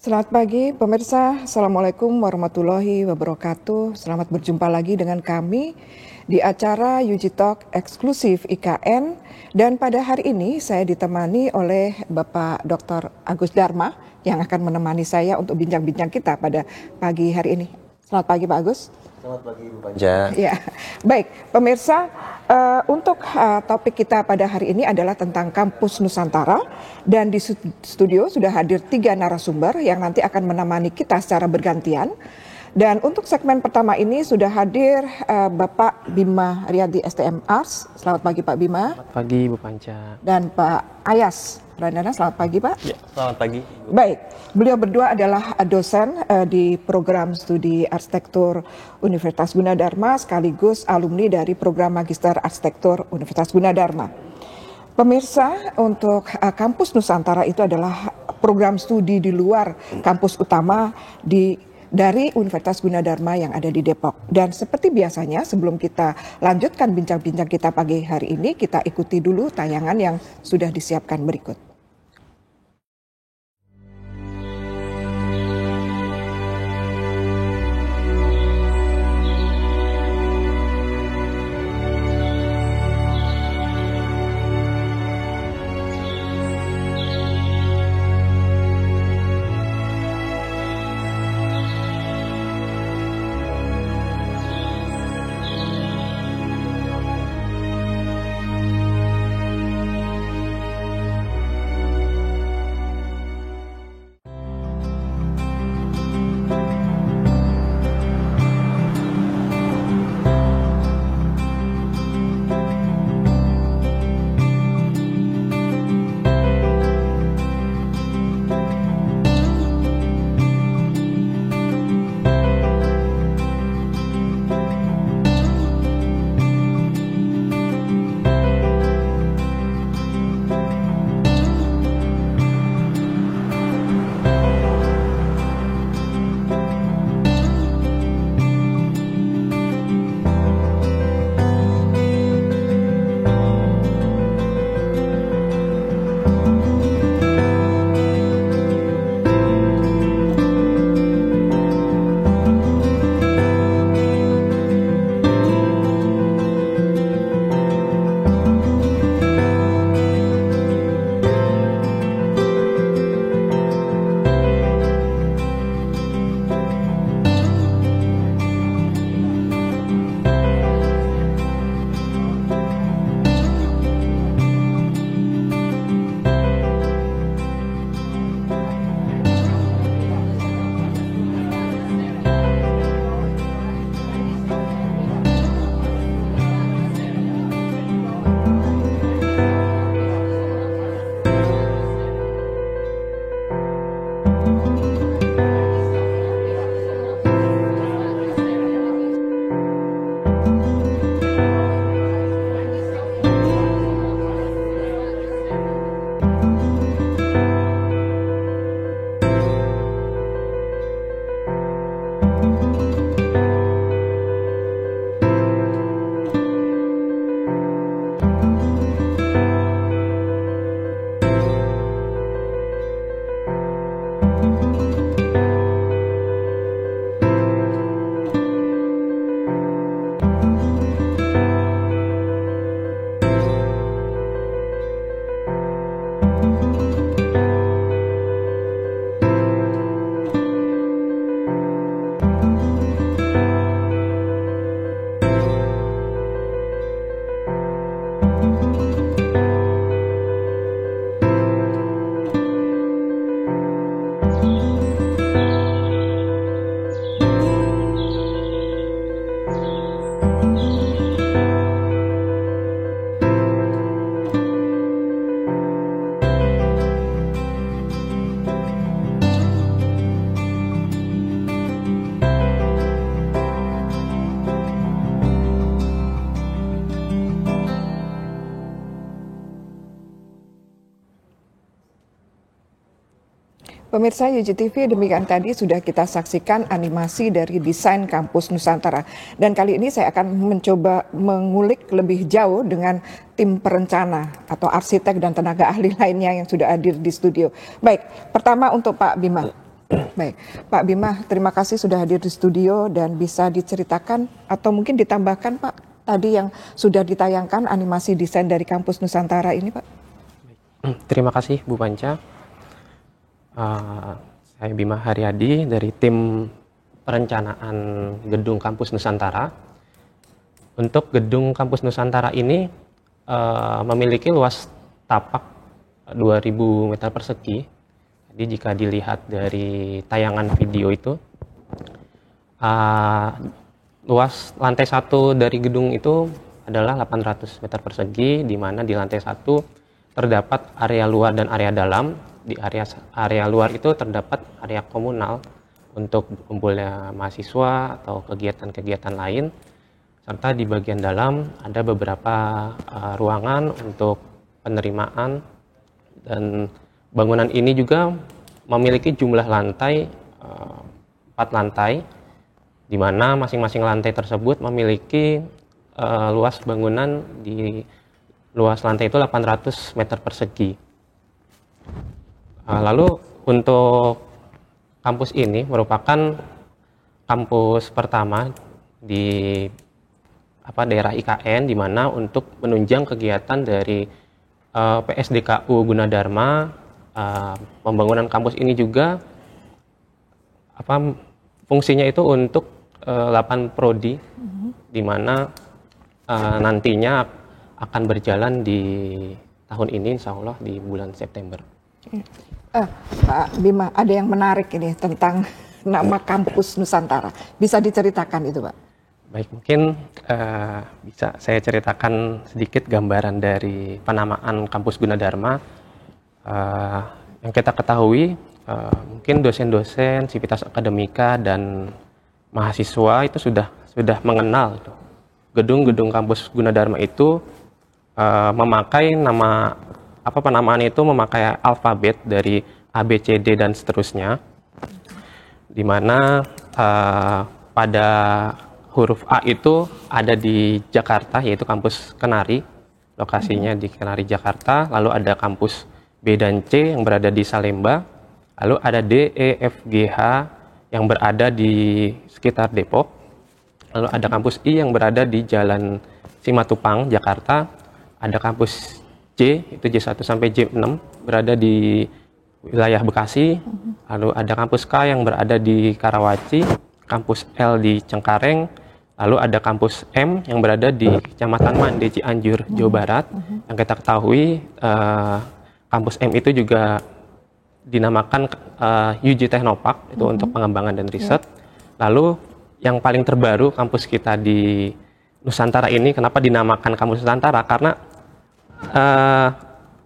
Selamat pagi pemirsa, Assalamualaikum warahmatullahi wabarakatuh. Selamat berjumpa lagi dengan kami di acara UG Talk eksklusif IKN. Dan pada hari ini saya ditemani oleh Bapak Dr. Agus Dharma yang akan menemani saya untuk bincang-bincang kita pada pagi hari ini. Selamat pagi Pak Agus. Selamat pagi Bu Panca. Ya, baik pemirsa, untuk topik kita pada hari ini adalah tentang Kampus Nusantara, dan di studio sudah hadir 3 narasumber yang nanti akan menemani kita secara bergantian. Dan untuk segmen pertama ini sudah hadir Bapak Bima Riyadi STM Ars. Selamat pagi Pak Bima. Selamat pagi Bu Panca. Dan Pak Ayas Randana, selamat pagi Pak. Ya, selamat pagi. Baik, beliau berdua adalah dosen di program studi arsitektur Universitas Gunadarma sekaligus alumni dari program Magister Arsitektur Universitas Gunadarma. Pemirsa, untuk Kampus Nusantara itu adalah program studi di luar kampus utama dari Universitas Gunadarma yang ada di Depok. Dan seperti biasanya sebelum kita lanjutkan bincang-bincang kita pagi hari ini, kita ikuti dulu tayangan yang sudah disiapkan berikut. Pemirsa UG-TV, demikian tadi sudah kita saksikan animasi dari desain Kampus Nusantara. Dan kali ini saya akan mencoba mengulik lebih jauh dengan tim perencana atau arsitek dan tenaga ahli lainnya yang sudah hadir di studio. Baik, pertama untuk Pak Bima. Baik, Pak Bima, terima kasih sudah hadir di studio dan bisa diceritakan atau mungkin ditambahkan Pak tadi yang sudah ditayangkan animasi desain dari Kampus Nusantara ini Pak. Terima kasih Bu Panca. Saya Bima Haryadi dari tim perencanaan gedung Kampus Nusantara. Untuk gedung Kampus Nusantara ini memiliki luas tapak 2000 meter persegi. Jadi jika dilihat dari tayangan video itu, luas lantai 1 dari gedung itu adalah 800 meter persegi, di mana di lantai 1 terdapat area luar dan area dalam. Di area luar itu terdapat area komunal untuk kumpulnya mahasiswa atau kegiatan-kegiatan lain. Serta di bagian dalam ada beberapa ruangan untuk penerimaan, dan bangunan ini juga memiliki jumlah lantai 4 lantai, di mana masing-masing lantai tersebut memiliki luas bangunan di luas lantai itu 800 meter persegi. Lalu untuk kampus ini merupakan kampus pertama di daerah IKN, di mana untuk menunjang kegiatan dari PSDKU Gunadarma. Pembangunan kampus ini juga fungsinya itu untuk 8 prodi, di mana nantinya akan berjalan di tahun ini, insya Allah di bulan September. Pak Bima, ada yang menarik ini tentang nama Kampus Nusantara. Bisa diceritakan itu Pak? Baik, mungkin bisa saya ceritakan sedikit gambaran dari penamaan Kampus Gunadarma. Yang kita ketahui, mungkin dosen-dosen, sivitas akademika, dan mahasiswa itu sudah mengenal gedung-gedung Kampus Gunadarma itu memakai nama, penamaan itu memakai alfabet dari A, B, C, D, dan seterusnya, di mana pada huruf A itu ada di Jakarta, yaitu kampus Kenari, lokasinya di Kenari, Jakarta. Lalu ada kampus B dan C yang berada di Salemba. Lalu ada D, E, F, G, H yang berada di sekitar Depok. Lalu ada kampus I yang berada di Jalan Simatupang, Jakarta. Ada kampus J, itu J1 sampai J6, berada di wilayah Bekasi. Lalu ada kampus K yang berada di Karawaci, kampus L di Cengkareng. Lalu ada kampus M yang berada di Kecamatan Mande, Cianjur, Jawa Barat. Yang kita ketahui, kampus M itu juga dinamakan UJ Teknopark, itu untuk pengembangan dan riset. Lalu yang paling terbaru kampus kita di Nusantara ini, kenapa dinamakan Kampus Nusantara? Karena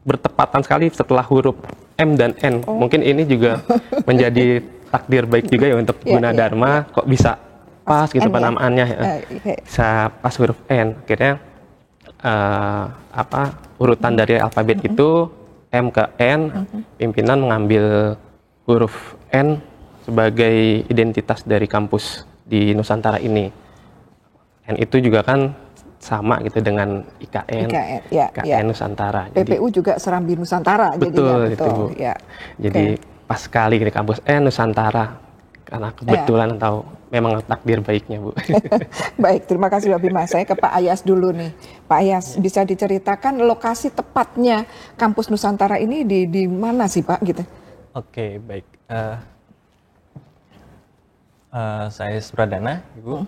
bertepatan sekali setelah huruf M dan N. Mungkin ini juga menjadi takdir baik juga ya untuk Gunadarma. Kok bisa pas gitu penamaannya, bisa pas huruf N. Akhirnya urutan dari alfabet itu M ke N, pimpinan mengambil huruf N sebagai identitas dari kampus di Nusantara ini. N itu juga kan sama gitu dengan IKN Nusantara. PPU juga Serambi Nusantara. Betul, itu Bu. Ya. Jadi pas sekali di kampus N Nusantara, karena kebetulan atau memang takdir baiknya Bu. Baik, terima kasih Pak Bima. Saya ke Pak Ayas dulu nih. Pak Ayas, bisa diceritakan lokasi tepatnya kampus Nusantara ini di mana sih Pak? Gitu. Oke, baik. Saya Supradana, Ibu.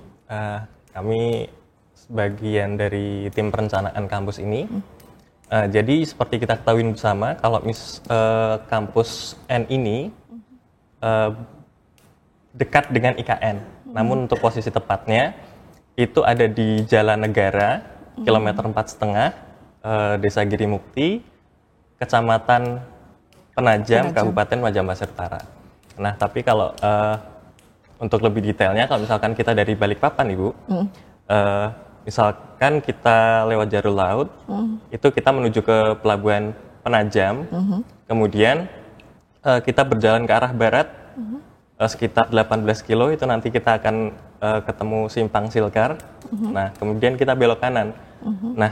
Kami sebagian dari tim perencanaan kampus ini. Jadi seperti kita ketahui bersama, kalau kampus N ini dekat dengan IKN. Namun untuk posisi tepatnya itu ada di Jalan Negara, kilometer 4,5, Desa Girimukti, Kecamatan Penajam, Kabupaten Majapahit Utara. Nah, tapi kalau untuk lebih detailnya, kalau misalkan kita dari Balikpapan, Ibu, misalkan kita lewat jalur laut, itu kita menuju ke Pelabuhan Penajam, kemudian kita berjalan ke arah barat, sekitar 18 kilo, itu nanti kita akan ketemu Simpang Silkar. Nah, kemudian kita belok kanan. Nah,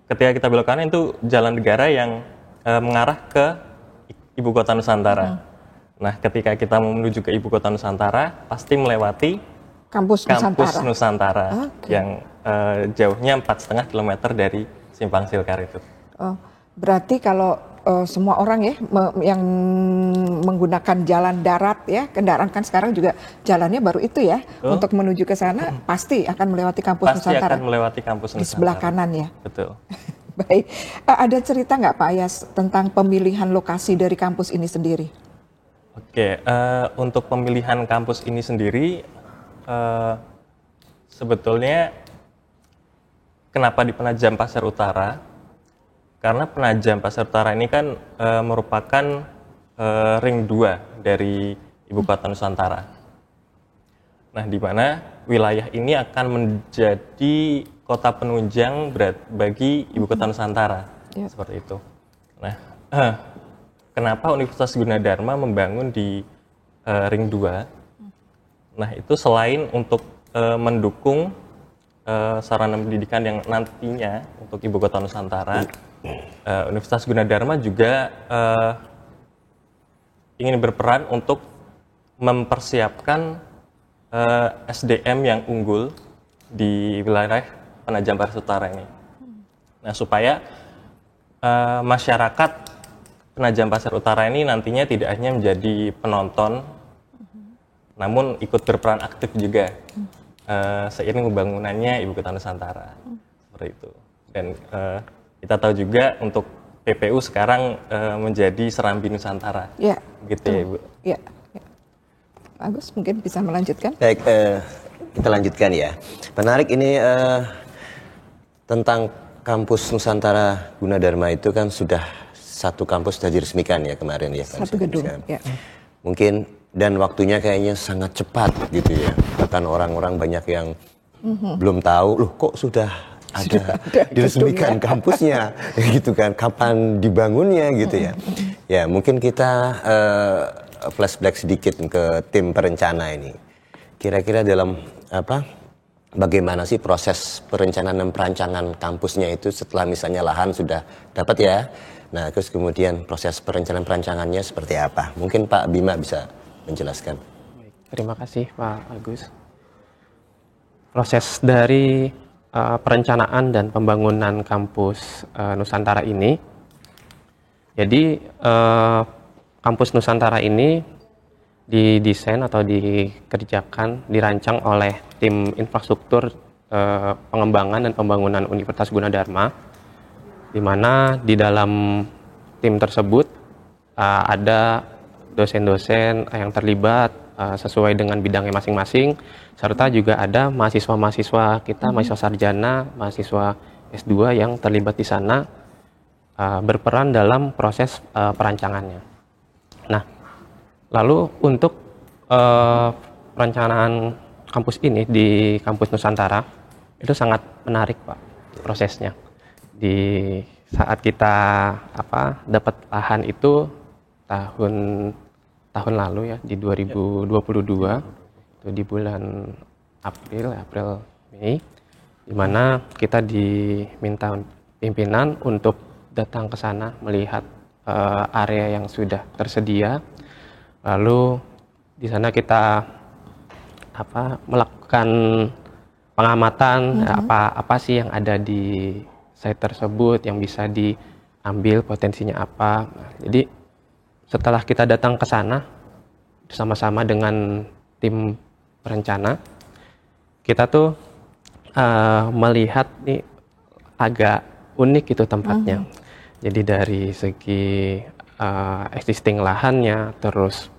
ketika kita belok kanan itu jalan negara yang mengarah ke Ibu Kota Nusantara. Nah, ketika kita mau menuju ke Ibu Kota Nusantara, pasti melewati Kampus Kampus Nusantara. Nusantara Oke. yang jauhnya 4,5 kilometer dari Simpang Silkar itu. Oh, berarti kalau semua orang ya yang menggunakan jalan darat ya, kendaraan kan sekarang juga jalannya baru itu ya, untuk menuju ke sana pasti akan melewati Kampus Pasti Nusantara. akan melewati Kampus Di Nusantara. sebelah kanan ya. Betul. Baik, ada cerita nggak Pak Ayas tentang pemilihan lokasi dari kampus ini sendiri? Oke, untuk pemilihan kampus ini sendiri, sebetulnya kenapa di Penajam Pasir Utara? Karena Penajam Pasir Utara ini kan merupakan ring 2 dari Ibu Kota Nusantara. Nah, di mana wilayah ini akan menjadi kota penunjang bagi Ibu Kota Nusantara, seperti itu. Nah, kenapa Universitas Gunadarma membangun di ring 2? Nah, itu selain untuk mendukung sarana pendidikan yang nantinya untuk Ibu Kota Nusantara, Universitas Gunadarma juga ingin berperan untuk mempersiapkan SDM yang unggul di wilayah Penajam Pasir Utara ini. Nah, supaya masyarakat Penajam Pasir Utara ini nantinya tidak hanya menjadi penonton, namun ikut berperan aktif juga seiring pembangunannya Ibu Kota Nusantara. Seperti itu. Dan kita tahu juga untuk PPU sekarang menjadi Serambi Nusantara. Ya. Gitu ya, Ibu. Ya. Agus mungkin bisa melanjutkan. Baik, kita lanjutkan ya. Menarik ini tentang kampus Nusantara Gunadarma itu kan sudah satu kampus sudah diresmikan ya kemarin ya. Satu gedung. Ya. Mungkin dan waktunya kayaknya sangat cepat gitu ya. Bahkan orang-orang banyak yang belum tahu, loh kok sudah ada diresmikan kampusnya gitu kan, kapan dibangunnya gitu ya. Ya mungkin kita flashback sedikit ke tim perencana ini. Kira-kira dalam bagaimana sih proses perencanaan dan perancangan kampusnya itu setelah misalnya lahan sudah dapat ya. Nah, terus kemudian proses perencanaan perancangannya seperti apa? Mungkin Pak Bima bisa menjelaskan. Terima kasih Pak Agus. Proses dari perencanaan dan pembangunan kampus Nusantara ini. Jadi kampus Nusantara ini didesain atau dikerjakan, dirancang oleh tim infrastruktur pengembangan dan pembangunan Universitas Gunadarma, di mana di dalam tim tersebut ada dosen-dosen yang terlibat sesuai dengan bidangnya masing-masing, serta juga ada mahasiswa-mahasiswa kita, mahasiswa sarjana, mahasiswa S2 yang terlibat di sana berperan dalam proses perancangannya. Nah, lalu untuk perencanaan kampus ini di kampus Nusantara itu sangat menarik Pak prosesnya. Di saat kita dapat lahan itu tahun lalu ya, di 2022 itu di bulan April Mei, di mana kita diminta pimpinan untuk datang ke sana melihat area yang sudah tersedia. Lalu di sana kita melakukan pengamatan apa sih yang ada di site tersebut yang bisa diambil potensinya apa. Nah, jadi setelah kita datang ke sana bersama-sama dengan tim perencana, kita tuh melihat nih agak unik itu tempatnya. Jadi dari segi existing lahannya, terus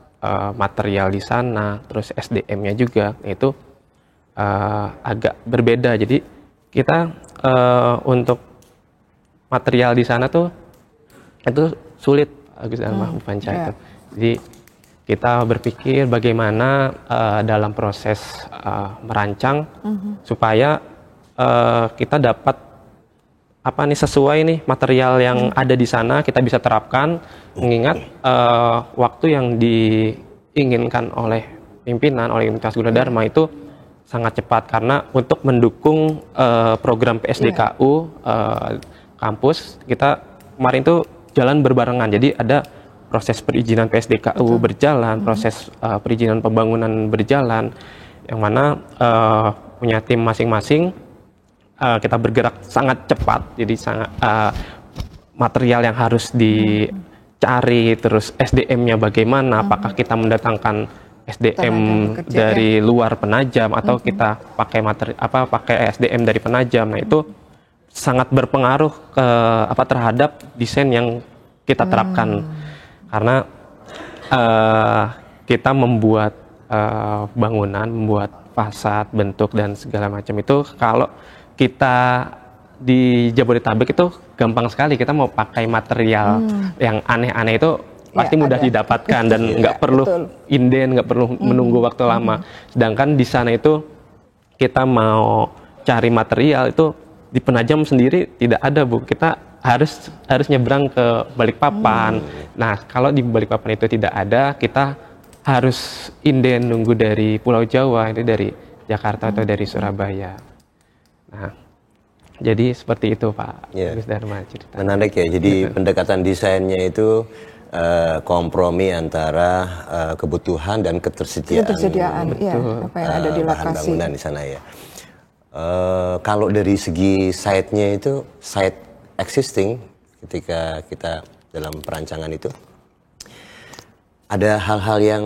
material di sana, terus SDM-nya juga itu agak berbeda. Jadi kita untuk material di sana tuh itu sulit Agus dan Mbak Panca itu. Jadi kita berpikir bagaimana dalam proses merancang supaya kita dapat sesuai nih material yang ada di sana kita bisa terapkan, mengingat waktu yang diinginkan oleh pimpinan oleh Universitas Gunadarma itu sangat cepat, karena untuk mendukung program PSDKU kampus kita kemarin itu jalan berbarengan. Jadi ada proses perizinan PSDKU berjalan, proses perizinan pembangunan berjalan, yang mana punya tim masing-masing. Kita bergerak sangat cepat, jadi sangat material yang harus dicari, terus SDM-nya bagaimana, apakah kita mendatangkan SDM dari luar penajam atau kita pakai SDM dari penajam. Nah, itu sangat berpengaruh terhadap desain yang kita terapkan, karena kita membuat bangunan, membuat fasad, bentuk dan segala macam itu, kalau kita di Jabodetabek itu gampang sekali, kita mau pakai material yang aneh-aneh itu pasti mudah didapatkan dan nggak perlu inden, nggak perlu menunggu waktu lama. Sedangkan di sana itu kita mau cari material itu di Penajam sendiri tidak ada, Bu. Kita harus nyebrang ke Balikpapan. Nah, kalau di Balikpapan itu tidak ada, kita harus inden nunggu dari Pulau Jawa, itu dari Jakarta atau dari Surabaya. Nah, jadi seperti itu, Pak Gus Dharma cerita. Menarik ya. Jadi pendekatan desainnya itu kompromi antara kebutuhan dan ketersediaan apa yang ada di bahan lokasi bangunan di sana ya. Kalau dari segi site-nya itu, site existing ketika kita dalam perancangan itu, ada hal-hal yang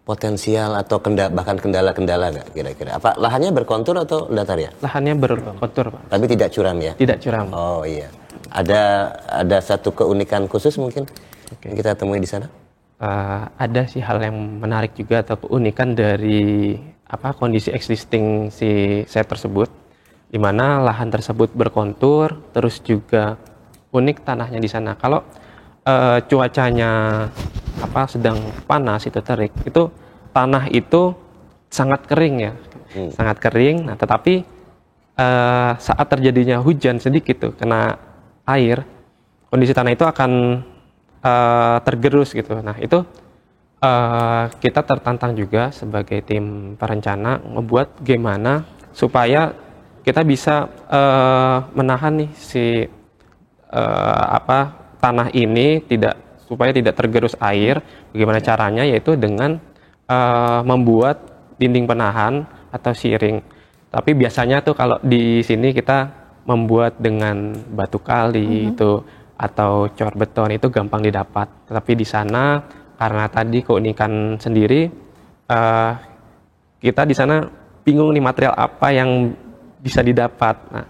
potensial atau bahkan kendala-kendala nggak kira-kira? Apa lahannya berkontur atau datar ya? Lahannya berkontur, Pak. Tapi tidak curam ya? Tidak curam. Oh iya. Ada satu keunikan khusus mungkin yang kita temui di sana? Ada sih hal yang menarik juga atau keunikan dari kondisi existing si site tersebut, di mana lahan tersebut berkontur, terus juga unik tanahnya di sana. Kalau cuacanya sedang panas, itu terik, itu tanah itu sangat kering ya, sangat kering. Nah, tetapi saat terjadinya hujan sedikit tuh kena air, kondisi tanah itu akan tergerus gitu. Nah, itu kita tertantang juga sebagai tim perencana membuat gimana supaya kita bisa menahan nih si tanah ini supaya tidak tergerus air. Bagaimana caranya? Yaitu dengan membuat dinding penahan atau siring. Tapi biasanya tuh kalau di sini kita membuat dengan batu kali itu atau cor beton, itu gampang didapat. Tetapi di sana karena tadi keunikan sendiri, kita di sana bingung nih material apa yang bisa didapat. Nah,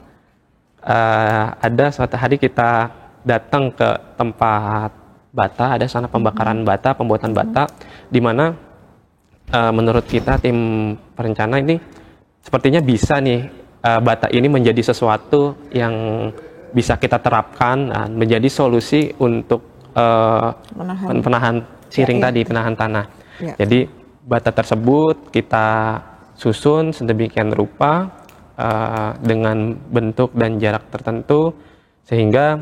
ada suatu hari kita datang ke tempat bata, ada sana pembakaran bata, pembuatan bata, di mana menurut kita tim perencana ini sepertinya bisa nih bata ini menjadi sesuatu yang bisa kita terapkan, menjadi solusi untuk penahan siring tadi, penahan tanah. Jadi bata tersebut kita susun sedemikian rupa dengan bentuk dan jarak tertentu sehingga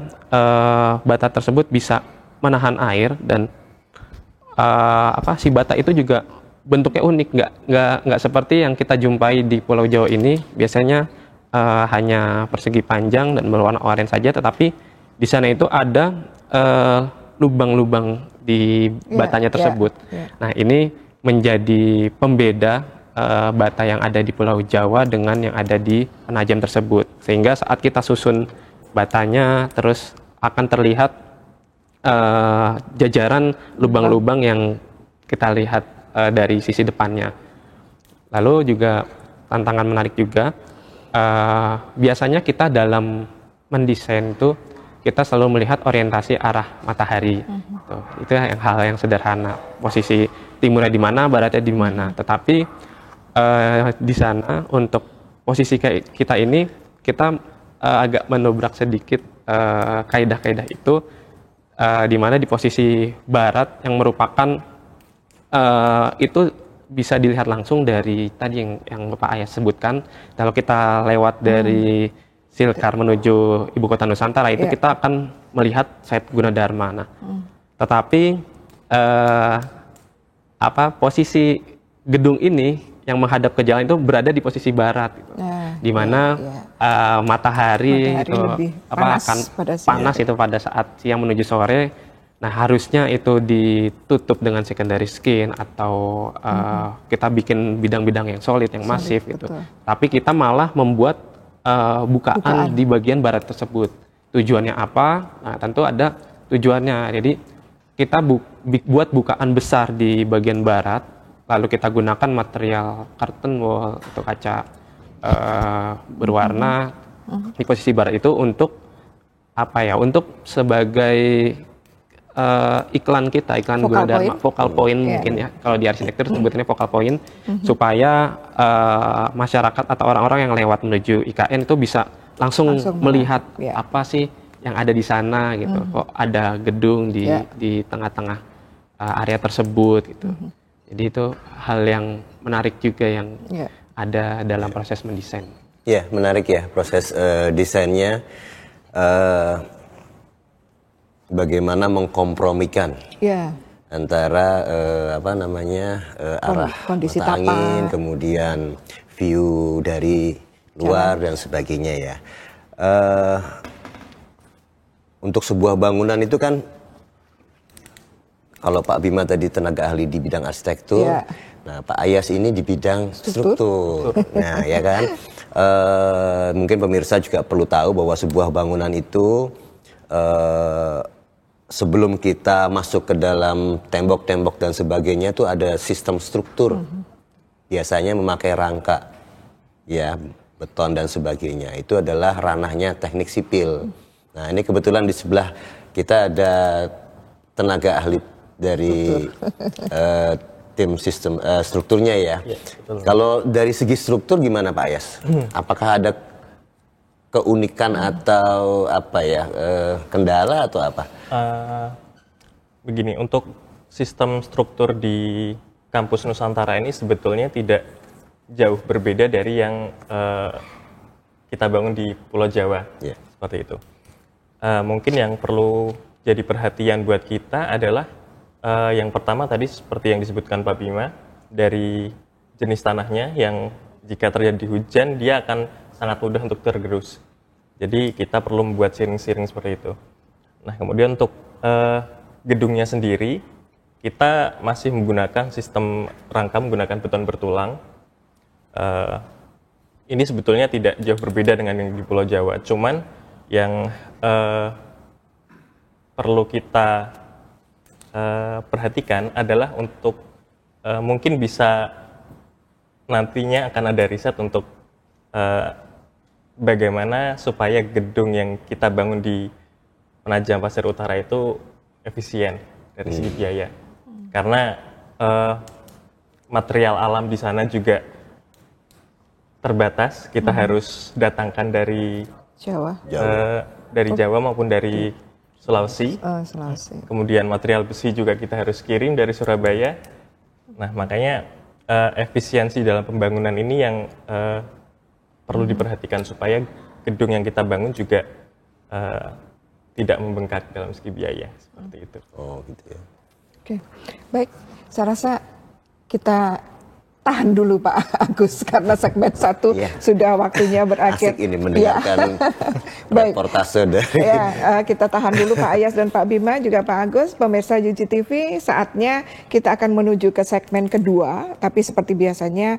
bata tersebut bisa menahan air dan si bata itu juga bentuknya unik, nggak seperti yang kita jumpai di Pulau Jawa ini. Biasanya hanya persegi panjang dan berwarna oranye saja, tetapi di sana itu ada lubang-lubang di batanya tersebut. Nah, ini menjadi pembeda bata yang ada di Pulau Jawa dengan yang ada di Penajam tersebut, sehingga saat kita susun batanya terus akan terlihat jajaran lubang-lubang yang kita lihat dari sisi depannya. Lalu juga tantangan menarik juga, biasanya kita dalam mendesain itu kita selalu melihat orientasi arah matahari. Itu hal yang sederhana, posisi timurnya di mana, baratnya di mana. Tetapi di sana untuk posisi kita ini, kita agak menobrak sedikit kaidah-kaidah itu, di mana di posisi barat yang merupakan itu bisa dilihat langsung dari tadi yang Bapak Ayah sebutkan. Kalau kita lewat dari Silkar menuju Ibu Kota Nusantara itu kita akan melihat site Gunadarma. Nah, tetapi posisi gedung ini yang menghadap ke jalan itu berada di posisi barat, gitu. Di mana matahari itu lebih panas akan panas itu pada saat siang menuju sore, Nah, harusnya itu ditutup dengan secondary skin atau kita bikin bidang-bidang yang solid, yang masif gitu. Betul. Tapi kita malah membuat bukaan di bagian barat tersebut. Tujuannya apa? Nah, tentu ada tujuannya. Jadi kita buat bukaan besar di bagian barat, lalu kita gunakan material curtain wall atau kaca berwarna di posisi barat itu untuk apa ya? Untuk sebagai iklan kita, iklan Focal Gunadarma, point. focal point mungkin ya. Kalau di arsitektur sebutannya focal point, supaya masyarakat atau orang-orang yang lewat menuju IKN itu bisa langsung melihat apa sih yang ada di sana gitu. Kok ada gedung di tengah-tengah area tersebut gitu. Jadi itu hal yang menarik juga yang ada dalam proses mendesain. Ya, menarik ya proses desainnya. Bagaimana mengkompromikan antara arah kondisi mata angin, tapak, kemudian view dari luar dan sebagainya ya. Untuk sebuah bangunan itu kan, kalau Pak Bima tadi tenaga ahli di bidang arsitektur, nah Pak Ayas ini di bidang struktur. Nah ya kan, mungkin pemirsa juga perlu tahu bahwa sebuah bangunan itu sebelum kita masuk ke dalam tembok-tembok dan sebagainya itu ada sistem struktur. Biasanya memakai rangka, ya, beton dan sebagainya. Itu adalah ranahnya teknik sipil. Nah, ini kebetulan di sebelah kita ada tenaga ahli dari tim sistem strukturnya ya. Kalau dari segi struktur gimana Pak Ayas? Apakah ada keunikan atau apa ya, kendala atau apa? Begini, untuk sistem struktur di kampus Nusantara ini sebetulnya tidak jauh berbeda dari yang kita bangun di Pulau Jawa, seperti itu. Mungkin yang perlu jadi perhatian buat kita adalah yang pertama tadi seperti yang disebutkan Pak Bima, dari jenis tanahnya yang jika terjadi hujan dia akan sangat mudah untuk tergerus. Jadi kita perlu membuat siring-siring seperti itu. Nah, kemudian untuk gedungnya sendiri, kita masih menggunakan sistem rangka menggunakan beton bertulang. Ini sebetulnya tidak jauh berbeda dengan yang di Pulau Jawa. Cuman yang perlu kita perhatikan adalah untuk mungkin bisa nantinya akan ada riset untuk bagaimana supaya gedung yang kita bangun di Penajam Pasir Utara itu efisien dari segi biaya. Karena material alam di sana juga terbatas. Kita harus datangkan dari Jawa maupun dari Sulawesi. Kemudian material besi juga kita harus kirim dari Surabaya. Nah, makanya efisiensi dalam pembangunan ini yang perlu diperhatikan supaya gedung yang kita bangun juga tidak membengkak dalam segi biaya, seperti itu. Oh gitu ya. Oke, baik. Saya rasa kita tahan dulu Pak Agus karena segmen 1 sudah waktunya berakhir. Asik ini mendengarkan reportase dari. Kita tahan dulu Pak Ayas dan Pak Bima, juga Pak Agus, pemirsa UG TV. Saatnya kita akan menuju ke segmen kedua, tapi seperti biasanya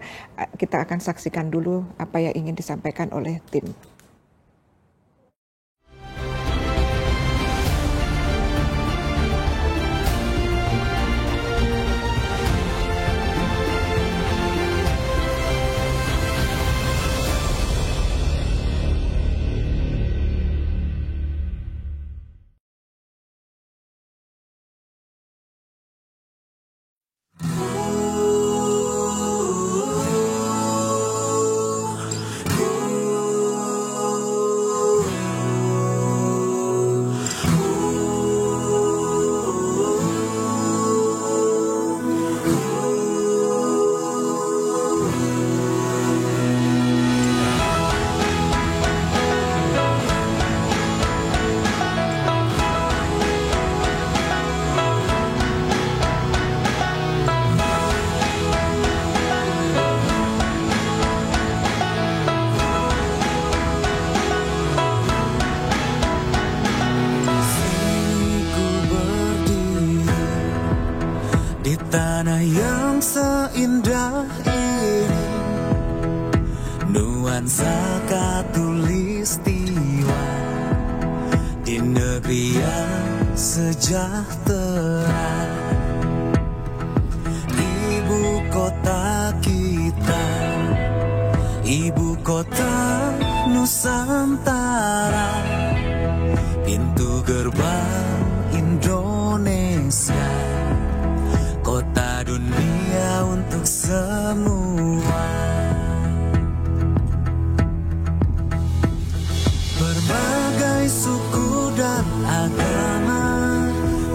kita akan saksikan dulu apa yang ingin disampaikan oleh tim. tanah yang seindah ini, nuansa khatulistiwa di negeri yang sejahtera. Ibu kota kita, ibu kota Nusantara, pintu gerbang Indonesia, kota dunia untuk semua. Berbagai suku dan agama,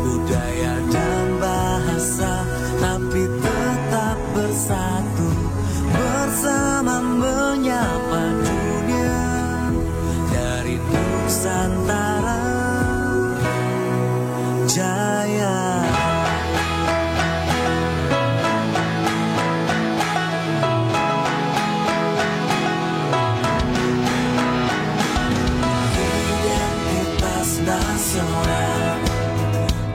budaya dan bahasa, tapi tetap bersatu, bersama menyapa dunia dari Nusantara Jaya. Identitas nasional,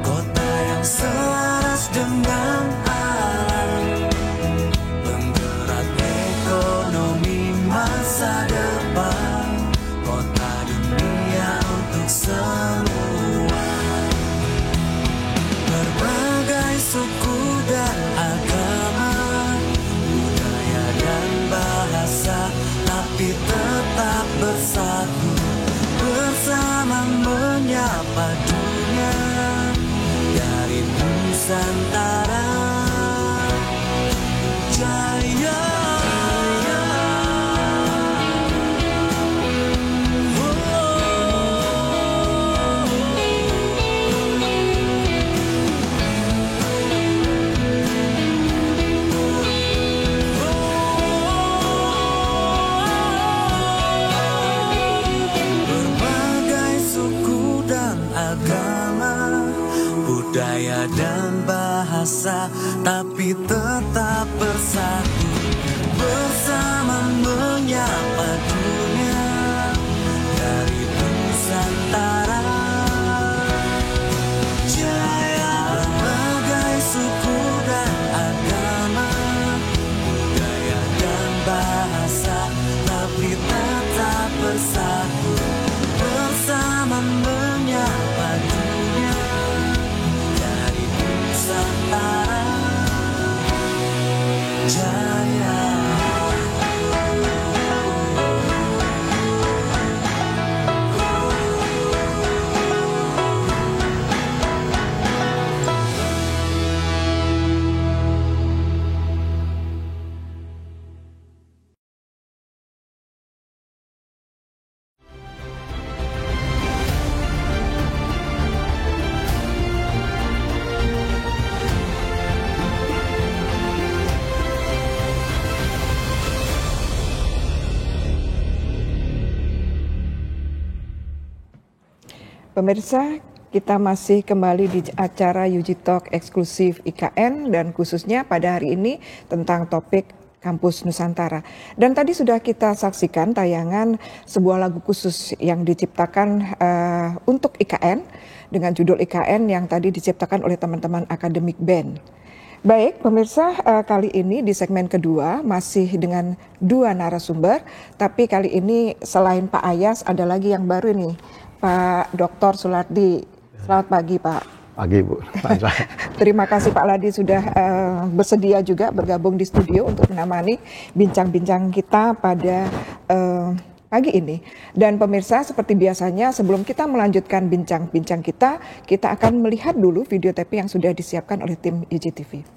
kota yang selaras dengan alam, penggerak ekonomi masa depan, kota dunia untuk semua. Berbagai suku dan agama, budaya dan bahasa, tapi tetap bersatu, bersama menyapa dunia dari Nusantara Jaya. Berbagai suku dan agama, budaya dan bahasa, tapi tetap bersatu, bersama menyapa dunia dari Nusantara Jaya. Berbagai suku dan agama, budaya dan bahasa, tapi tetap bersatu, bersama menyapa dunia dari Nusantara Jaya. Pemirsa, kita masih kembali di acara UG Talk eksklusif IKN dan khususnya pada hari ini tentang topik Kampus Nusantara. Dan tadi sudah kita saksikan tayangan sebuah lagu khusus yang diciptakan untuk IKN dengan judul IKN yang tadi diciptakan oleh teman-teman Academic Band. Baik pemirsa, kali ini di segmen kedua masih dengan dua narasumber, tapi kali ini selain Pak Ayas ada lagi yang baru nih, Pak Dr. Sulardi. Selamat pagi Pak. Pagi Bu. Terima kasih Pak Ladi sudah bersedia juga bergabung di studio untuk menemani bincang-bincang kita pada pagi ini. Dan pemirsa, seperti biasanya sebelum kita melanjutkan bincang-bincang kita akan melihat dulu video tape yang sudah disiapkan oleh tim IGTV.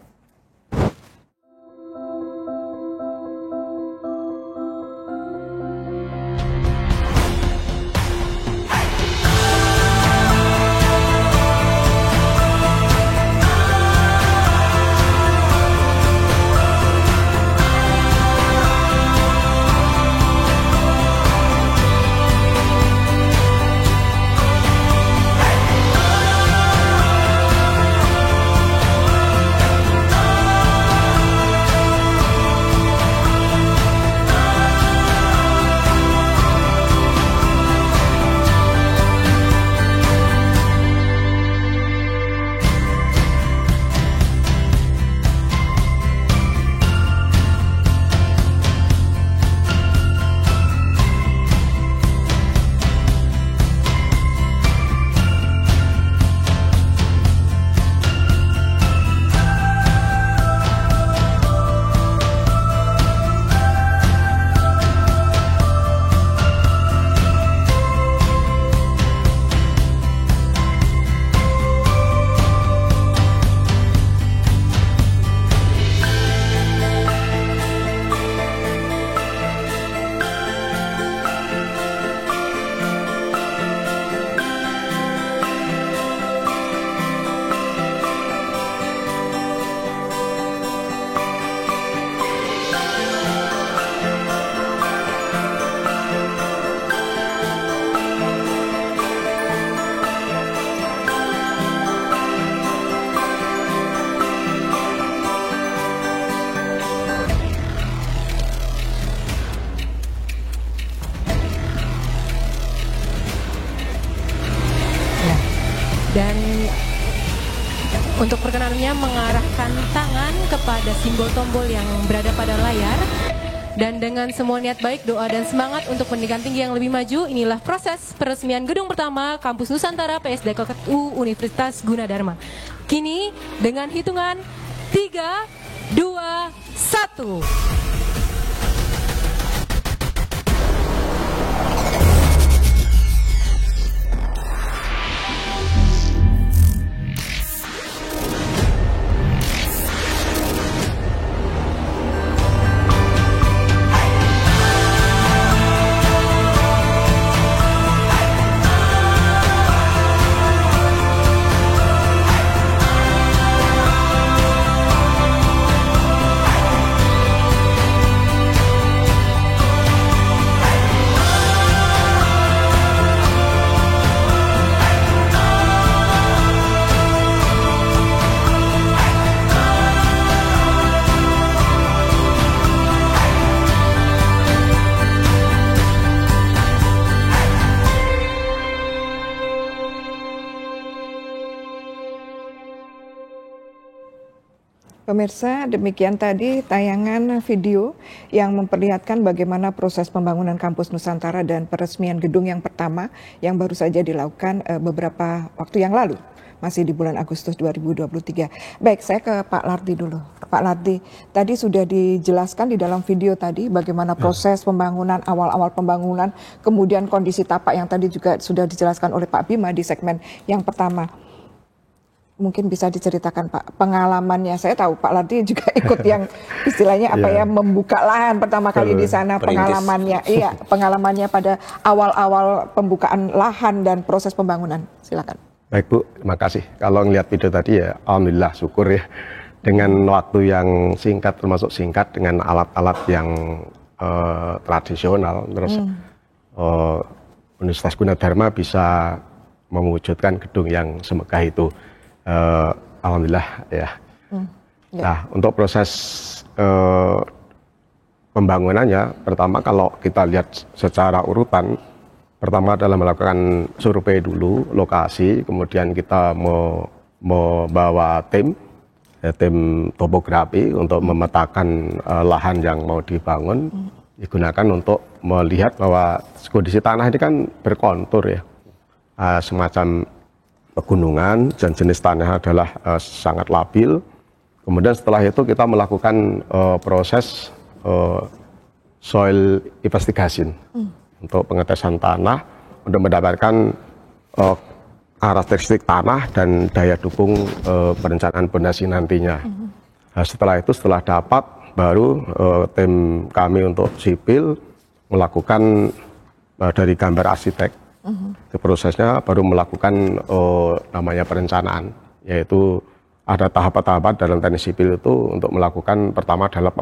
Untuk perkenanannya mengarahkan tangan kepada simbol tombol yang berada pada layar. Dan dengan semua niat baik, doa dan semangat untuk pendidikan tinggi yang lebih maju, inilah proses peresmian gedung pertama Kampus Nusantara PSD KKU Universitas Gunadarma. Kini dengan hitungan 3, 2, 1. Pemirsa, demikian tadi tayangan video yang memperlihatkan bagaimana proses pembangunan Kampus Nusantara dan peresmian gedung yang pertama yang baru saja dilakukan beberapa waktu yang lalu, masih di bulan Agustus 2023. Baik, saya ke Pak Lardi dulu. Pak Lardi, tadi sudah dijelaskan di dalam video tadi bagaimana proses pembangunan, awal-awal pembangunan, kemudian kondisi tapak yang tadi juga sudah dijelaskan oleh Pak Bima di segmen yang pertama. Mungkin bisa diceritakan Pak pengalamannya. Saya tahu Pak Lardi juga ikut yang istilahnya apa ya, membuka lahan pertama kali di sana, pengalamannya. Iya, pengalamannya pada awal-awal pembukaan lahan dan proses pembangunan. Silakan. Baik Bu, terima kasih. Kalau ngelihat video tadi ya, alhamdulillah syukur ya, dengan waktu yang singkat, termasuk singkat dengan alat-alat yang tradisional, terus Universitas Gunadarma bisa mewujudkan gedung yang semegah itu. Alhamdulillah ya. Nah, untuk proses pembangunannya, pertama kalau kita lihat secara urutan, pertama adalah melakukan survei dulu lokasi, kemudian kita membawa tim topografi untuk memetakan lahan yang mau dibangun, digunakan untuk melihat bahwa kondisi tanah ini kan berkontur ya, semacam pegunungan dan jenis tanah adalah sangat labil. Kemudian setelah itu kita melakukan proses soil investigation untuk pengetesan tanah untuk mendapatkan karakteristik tanah dan daya dukung perencanaan pondasi nantinya. Nah, setelah itu, setelah dapat, baru tim kami untuk sipil melakukan dari gambar arsitek. Prosesnya baru melakukan namanya perencanaan, yaitu ada tahapan-tahapan dalam teknik sipil itu untuk melakukan pertama adalah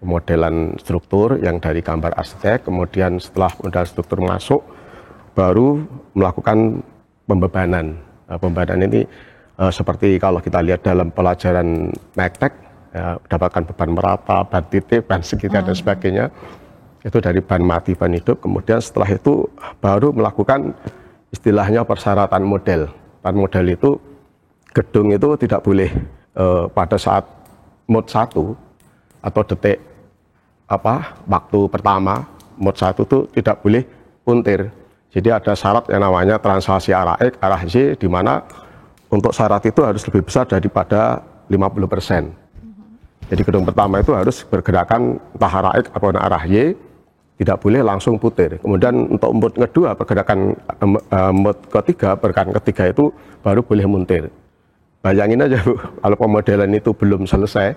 pemodelan struktur yang dari gambar arsitek, kemudian setelah modal struktur masuk baru melakukan pembebanan. Pembebanan ini seperti kalau kita lihat dalam pelajaran mektek, ya, dapatkan beban merata, ban titik, ban segitiga dan sebagainya. Itu dari ban mati, ban hidup. Kemudian setelah itu baru melakukan istilahnya persyaratan model. Model itu gedung itu tidak boleh pada saat mod 1 atau detik waktu pertama mod 1 itu tidak boleh puntir. Jadi ada syarat yang namanya translasi arah X, arah Y, di mana untuk syarat itu harus lebih besar daripada 50%. Jadi gedung pertama itu harus bergerakan entah arah X atau arah Y, tidak boleh langsung putir. Kemudian untuk mod kedua, pergerakan mod ketiga, pergerakan ketiga itu baru boleh muntir. Bayangin aja Bu, kalau pemodelan itu belum selesai,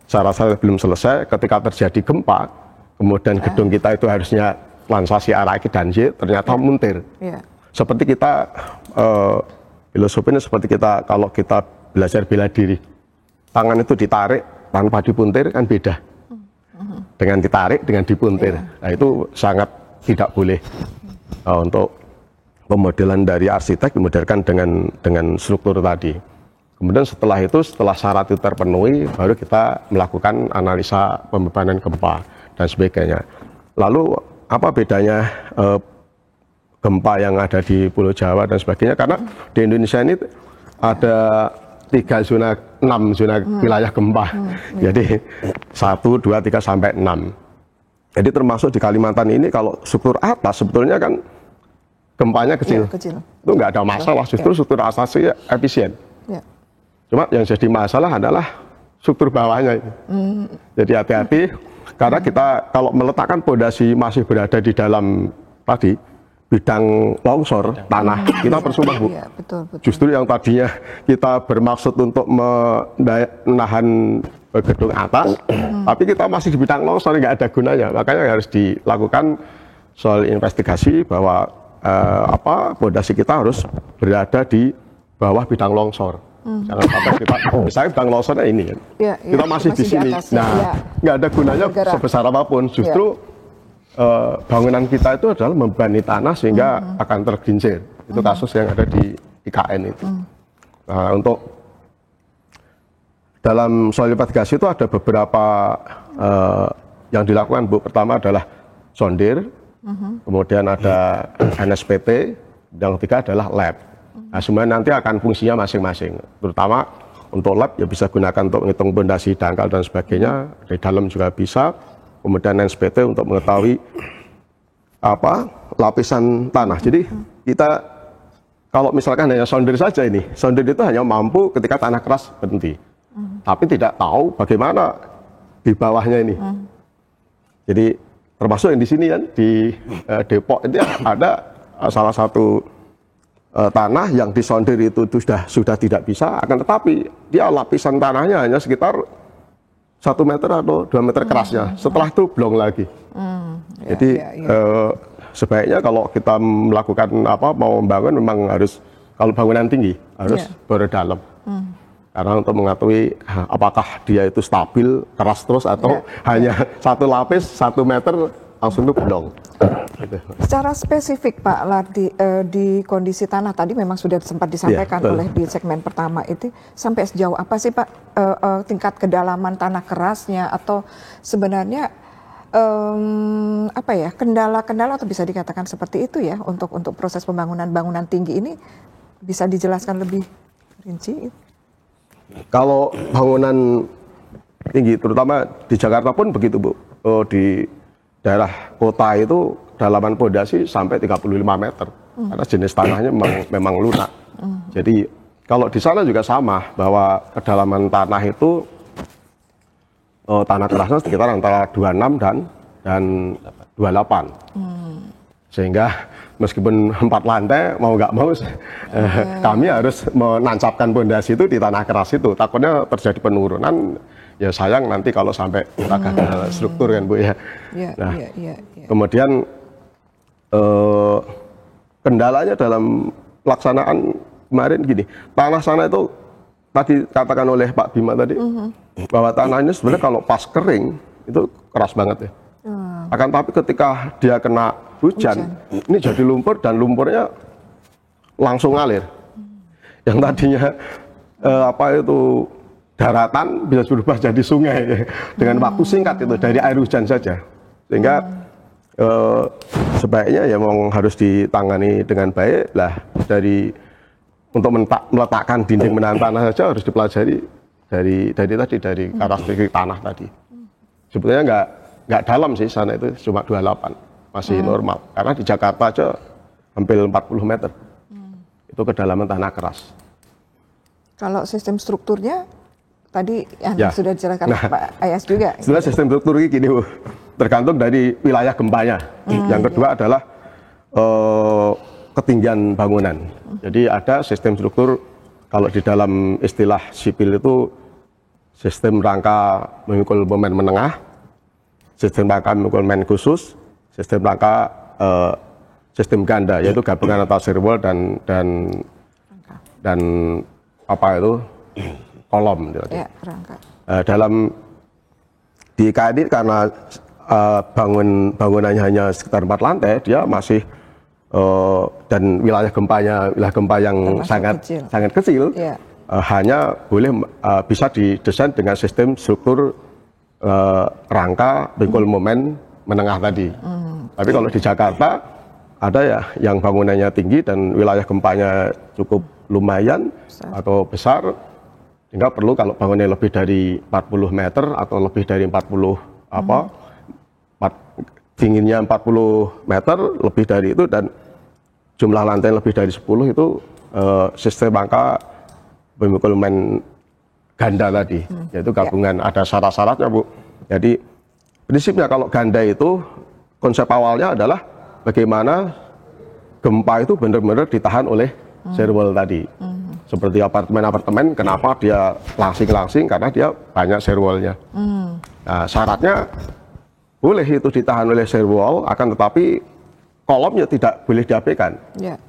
syarat-syarat belum selesai, ketika terjadi gempa, kemudian gedung kita itu harusnya translasi arah X dan Y, ternyata muntir. Seperti kita, filosofinya seperti kita, kalau kita belajar bela diri, tangan itu ditarik tanpa dipuntir kan beda. Dengan ditarik, dengan dipuntir. Nah, itu sangat tidak boleh. Untuk pemodelan dari arsitek dimodelkan dengan struktur tadi. Kemudian setelah itu, setelah syarat itu terpenuhi, baru kita melakukan analisa pembebanan gempa dan sebagainya. Lalu apa bedanya gempa yang ada di Pulau Jawa dan sebagainya? Karena di Indonesia ini ada 6 zona wilayah gempa. Jadi 1, 2, 3 sampai 6. Jadi termasuk di Kalimantan ini kalau struktur atas sebetulnya kan gempanya kecil. Ya, kecil. Itu nggak ada masalah, justru struktur atasnya efisien. Ya. Cuma yang jadi masalah adalah struktur bawahnya ini. Jadi hati-hati karena kita kalau meletakkan pondasi masih berada di dalam tadi bidang longsor tanah, kita percuma, Bu. Iya, betul. Justru yang tadinya kita bermaksud untuk menahan gedung atas, tapi kita masih di bidang longsor, nggak ada gunanya. Makanya harus dilakukan soal investigasi bahwa pondasi kita harus berada di bawah bidang longsor. Jangan sampai kita, misalnya bidang longsornya ini kan, kita masih di sini. Nah, nggak ada gunanya sebesar apapun. Justru bangunan kita itu adalah membebani tanah sehingga akan tergelincir. Itu kasus yang ada di IKN itu. Nah, untuk dalam soal investigasi itu ada beberapa yang dilakukan, Bu. Pertama adalah sondir, kemudian ada NSPT, yang ketiga adalah lab. Nah, semuanya nanti akan fungsinya masing-masing. Terutama untuk lab ya bisa gunakan untuk menghitung pondasi dangkal dan sebagainya. Di dalam juga bisa. Kemudian NSPT untuk mengetahui lapisan tanah. Jadi kita kalau misalkan hanya sondir saja ini, sondir itu hanya mampu ketika tanah keras berhenti. Tapi tidak tahu bagaimana di bawahnya ini. Jadi termasuk yang di sini kan di Depok ini ada salah satu tanah yang disondir itu sudah tidak bisa, akan tetapi dia lapisan tanahnya hanya sekitar 1 meter atau 2 meter kerasnya. Setelah itu blong lagi. Jadi sebaiknya kalau kita melakukan mau membangun memang harus, kalau bangunan tinggi harus berdalam. Karena untuk mengetahui apakah dia itu stabil, keras terus atau hanya 1 lapis 1 meter langsung itu blong. Gitu. Secara spesifik Pak Lardi, di kondisi tanah tadi memang sudah sempat disampaikan oleh di segmen pertama itu, sampai sejauh apa sih Pak tingkat kedalaman tanah kerasnya, atau sebenarnya kendala-kendala atau bisa dikatakan seperti itu ya untuk proses pembangunan bangunan tinggi ini, bisa dijelaskan lebih rinci? Kalau bangunan tinggi terutama di Jakarta pun begitu, Bu. Di daerah kota itu dalaman pondasi sampai 35 meter. Karena jenis tanahnya memang lunak. Jadi kalau di sana juga sama, bahwa kedalaman tanah itu tanah kerasnya sekitar antara 26 dan 28. Sehingga meskipun 4 lantai mau nggak mau kami harus menancapkan pondasi itu di tanah keras itu. Takutnya terjadi penurunan, ya sayang nanti kalau sampai kita gagal struktur kan, Bu ya. Kemudian kendalanya dalam pelaksanaan kemarin gini, tanah sana itu tadi katakan oleh Pak Bima tadi, bahwa tanahnya sebenarnya kalau pas kering itu keras banget ya. Akan tapi ketika dia kena hujan, ini jadi lumpur dan lumpurnya langsung ngalir. Yang tadinya daratan bisa berubah jadi sungai dengan waktu singkat itu dari air hujan saja. Sehingga sebaiknya ya memang harus ditangani dengan baik lah. Untuk meletakkan dinding menahan tanah saja harus dipelajari dari karakteristik tanah tadi. Sebetulnya nggak dalam sih sana, itu cuma 28, masih normal. Karena di Jakarta aja hampir 40 meter. Itu kedalaman tanah keras. Kalau sistem strukturnya tadi yang sudah dijelaskan Pak Ayas juga. Sebenarnya sistem struktur ini gini, Bu. Tergantung dari wilayah gempanya. Yang kedua adalah ketinggian bangunan. Jadi ada sistem struktur, kalau di dalam istilah sipil itu sistem rangka memikul momen menengah, sistem rangka memikul momen khusus, sistem rangka sistem ganda, yaitu gabungan antara firewall dan kolom. Ya, rangka. Dalam di IKN karena bangunannya hanya sekitar 4 lantai, dia masih dan wilayah gempa yang sangat kecil, hanya boleh bisa didesain dengan sistem struktur rangka pikul momen menengah tadi. Tapi kalau di Jakarta ada ya yang bangunannya tinggi dan wilayah gempanya cukup lumayan atau besar, Sehingga perlu kalau bangunnya lebih dari 40 meter atau lebih dari 40 dinginnya 40 meter lebih dari itu dan jumlah lantai lebih dari 10 itu sistem angka pemikulumen ganda tadi, yaitu gabungan ada syarat-syaratnya Bu. Jadi prinsipnya kalau ganda itu konsep awalnya adalah bagaimana gempa itu benar-benar ditahan oleh shear wall tadi. Seperti apartemen-apartemen, kenapa dia langsing-langsing? Karena dia banyak shear wall-nya. Nah, syaratnya boleh itu ditahan oleh shear wall, akan tetapi kolomnya tidak boleh diabaikan.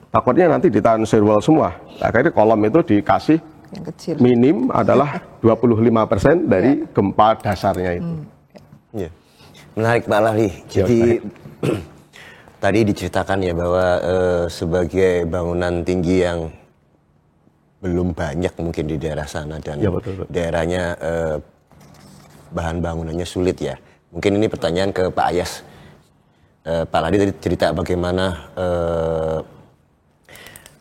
Takutnya nanti ditahan shear wall semua. Akhirnya kolom itu dikasih yang kecil. Minim adalah 25% dari gempa dasarnya itu. Ya. Menarik Pak Lahli. Jadi tadi diceritakan ya bahwa sebagai bangunan tinggi yang belum banyak mungkin di daerah sana dan ya, betul. Daerahnya bahan bangunannya sulit ya. Mungkin ini pertanyaan ke Pak Ayas. Pak Lahli tadi cerita bagaimana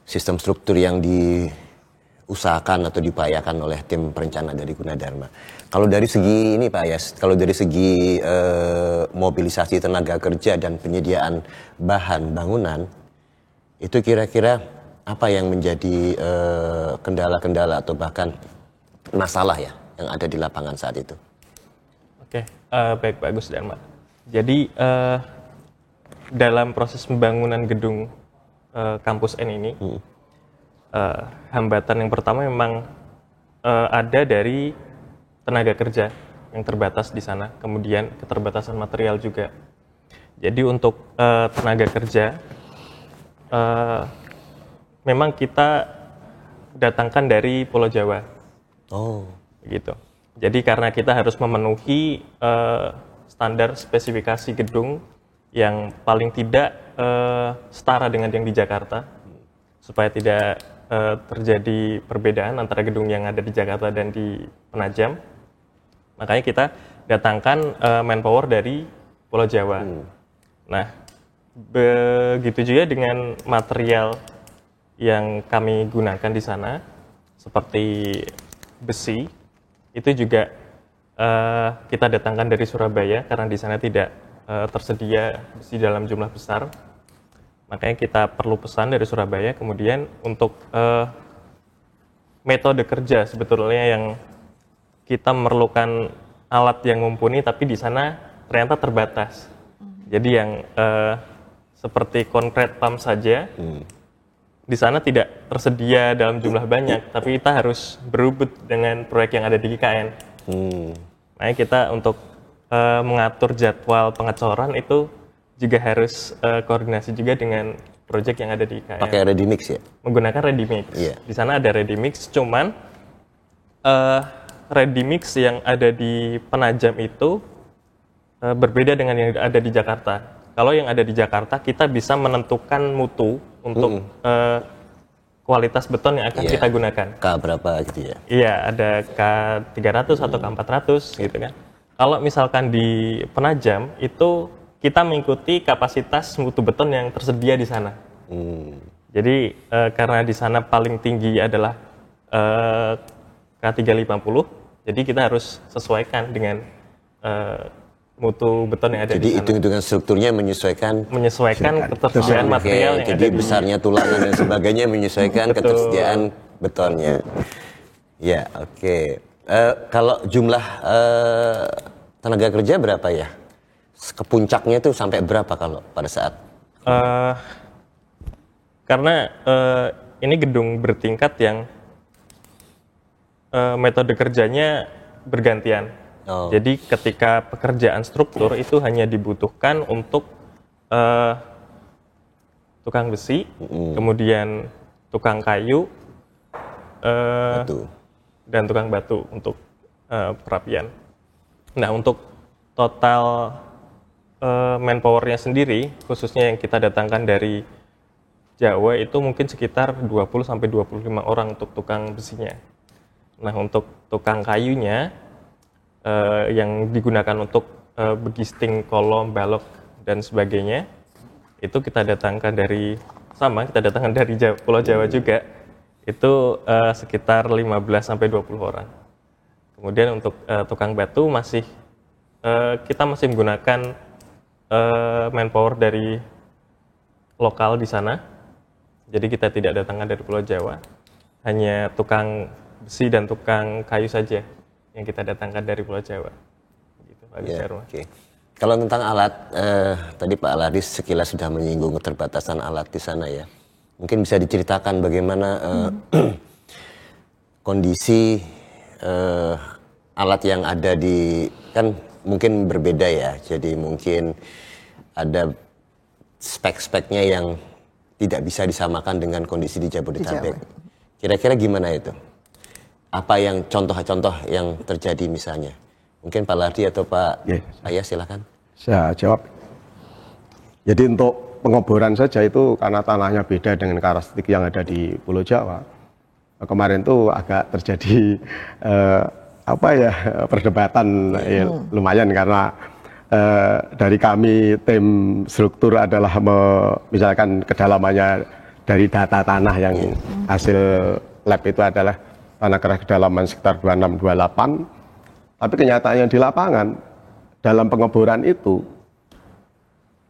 sistem struktur yang diusahakan atau diupayakan oleh tim perencana dari Gunadarma. Kalau dari segi ini Pak Ayas, kalau dari segi mobilisasi tenaga kerja dan penyediaan bahan bangunan, itu kira-kira apa yang menjadi kendala-kendala atau bahkan masalah ya yang ada di lapangan saat itu? Oke, baik Pak Agus dan Mbak. Jadi dalam proses pembangunan gedung kampus N ini, hambatan yang pertama memang ada dari tenaga kerja yang terbatas di sana, kemudian keterbatasan material juga. Jadi untuk tenaga kerja, memang kita datangkan dari Pulau Jawa. Oh, Gitu. Jadi karena kita harus memenuhi standar spesifikasi gedung yang paling tidak setara dengan yang di Jakarta, supaya tidak terjadi perbedaan antara gedung yang ada di Jakarta dan di Penajam, makanya kita datangkan manpower dari Pulau Jawa. Nah, begitu juga dengan material yang kami gunakan di sana, seperti besi, itu juga kita datangkan dari Surabaya karena di sana tidak tersedia besi dalam jumlah besar. Makanya kita perlu pesan dari Surabaya. Kemudian untuk metode kerja sebetulnya yang kita memerlukan alat yang mumpuni, tapi di sana ternyata terbatas. Jadi yang seperti concrete pump saja, di sana tidak tersedia dalam jumlah banyak, tapi kita harus berebut dengan proyek yang ada di IKN. Nah, kita untuk mengatur jadwal pengecoran itu juga harus koordinasi juga dengan proyek yang ada di IKN. pakai ready mix ya? Menggunakan ready mix. Iya. Di sana ada ready mix, cuman ready mix yang ada di Penajam itu berbeda dengan yang ada di Jakarta. Kalau yang ada di Jakarta, kita bisa menentukan mutu untuk kualitas beton yang akan kita gunakan. K berapa gitu ya? Iya, ada K300 atau K400 gitu kan. Kalau misalkan di Penajam, itu kita mengikuti kapasitas mutu beton yang tersedia di sana. Jadi karena di sana paling tinggi adalah K350, jadi kita harus sesuaikan dengan mutu beton yang ada di sana. Jadi hitung-hitungan strukturnya menyesuaikan ketersediaan material yang jadi ada di besarnya tulangan dan sebagainya menyesuaikan ketersediaan betonnya. Ya, oke. Kalau jumlah tenaga kerja berapa ya? Kepuncaknya itu sampai berapa kalau pada saat? Karena ini gedung bertingkat yang metode kerjanya bergantian. Jadi ketika pekerjaan struktur itu hanya dibutuhkan untuk tukang besi, kemudian tukang kayu, dan tukang batu untuk perapian. Nah, untuk total manpowernya sendiri, khususnya yang kita datangkan dari Jawa itu mungkin sekitar 20-25 orang untuk tukang besinya. Nah, untuk tukang kayunya yang digunakan untuk begisting, kolom, balok, dan sebagainya, itu kita datangkan dari Pulau Jawa juga. Itu sekitar 15-20 orang. Kemudian untuk tukang batu kita masih menggunakan manpower dari lokal di sana. Jadi kita tidak datangkan dari Pulau Jawa. Hanya tukang besi dan tukang kayu saja yang kita datangkan dari Pulau Jawa. Gitu, Pak Gisarma. Oke. Kalau tentang alat, tadi Pak Aladis sekilas sudah menyinggung keterbatasan alat di sana ya. Mungkin bisa diceritakan bagaimana kondisi alat yang ada kan mungkin berbeda ya. Jadi mungkin ada spek-speknya yang tidak bisa disamakan dengan kondisi di Jabodetabek. Kira-kira gimana itu? Apa yang contoh-contoh yang terjadi misalnya? Mungkin Pak Lardi atau Pak Ayah silakan. Saya jawab. Jadi untuk pengoboran saja itu karena tanahnya beda dengan karakteristik yang ada di Pulau Jawa. Kemarin itu agak terjadi perdebatan lumayan karena dari kami tim struktur adalah misalkan kedalamannya dari data tanah yang hasil lab itu adalah tanah keras kedalaman sekitar 26-28, tapi kenyataannya di lapangan dalam pengeboran itu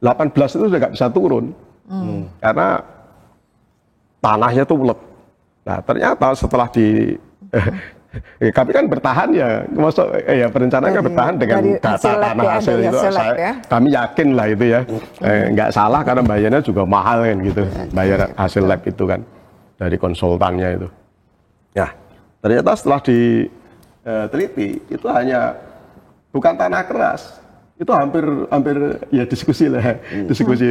18 itu sudah nggak bisa turun karena tanahnya itu ulet. Nah ternyata setelah kami kan bertahan ya, masuk perencanaan kan bertahan dengan data tanah hasil itu. Kami yakin lah itu ya, nggak salah karena bayarnya juga mahal kan gitu, bayar hasil lab itu kan dari konsultannya itu. Nah ternyata setelah diteliti itu hanya bukan tanah keras, itu hampir ya diskusi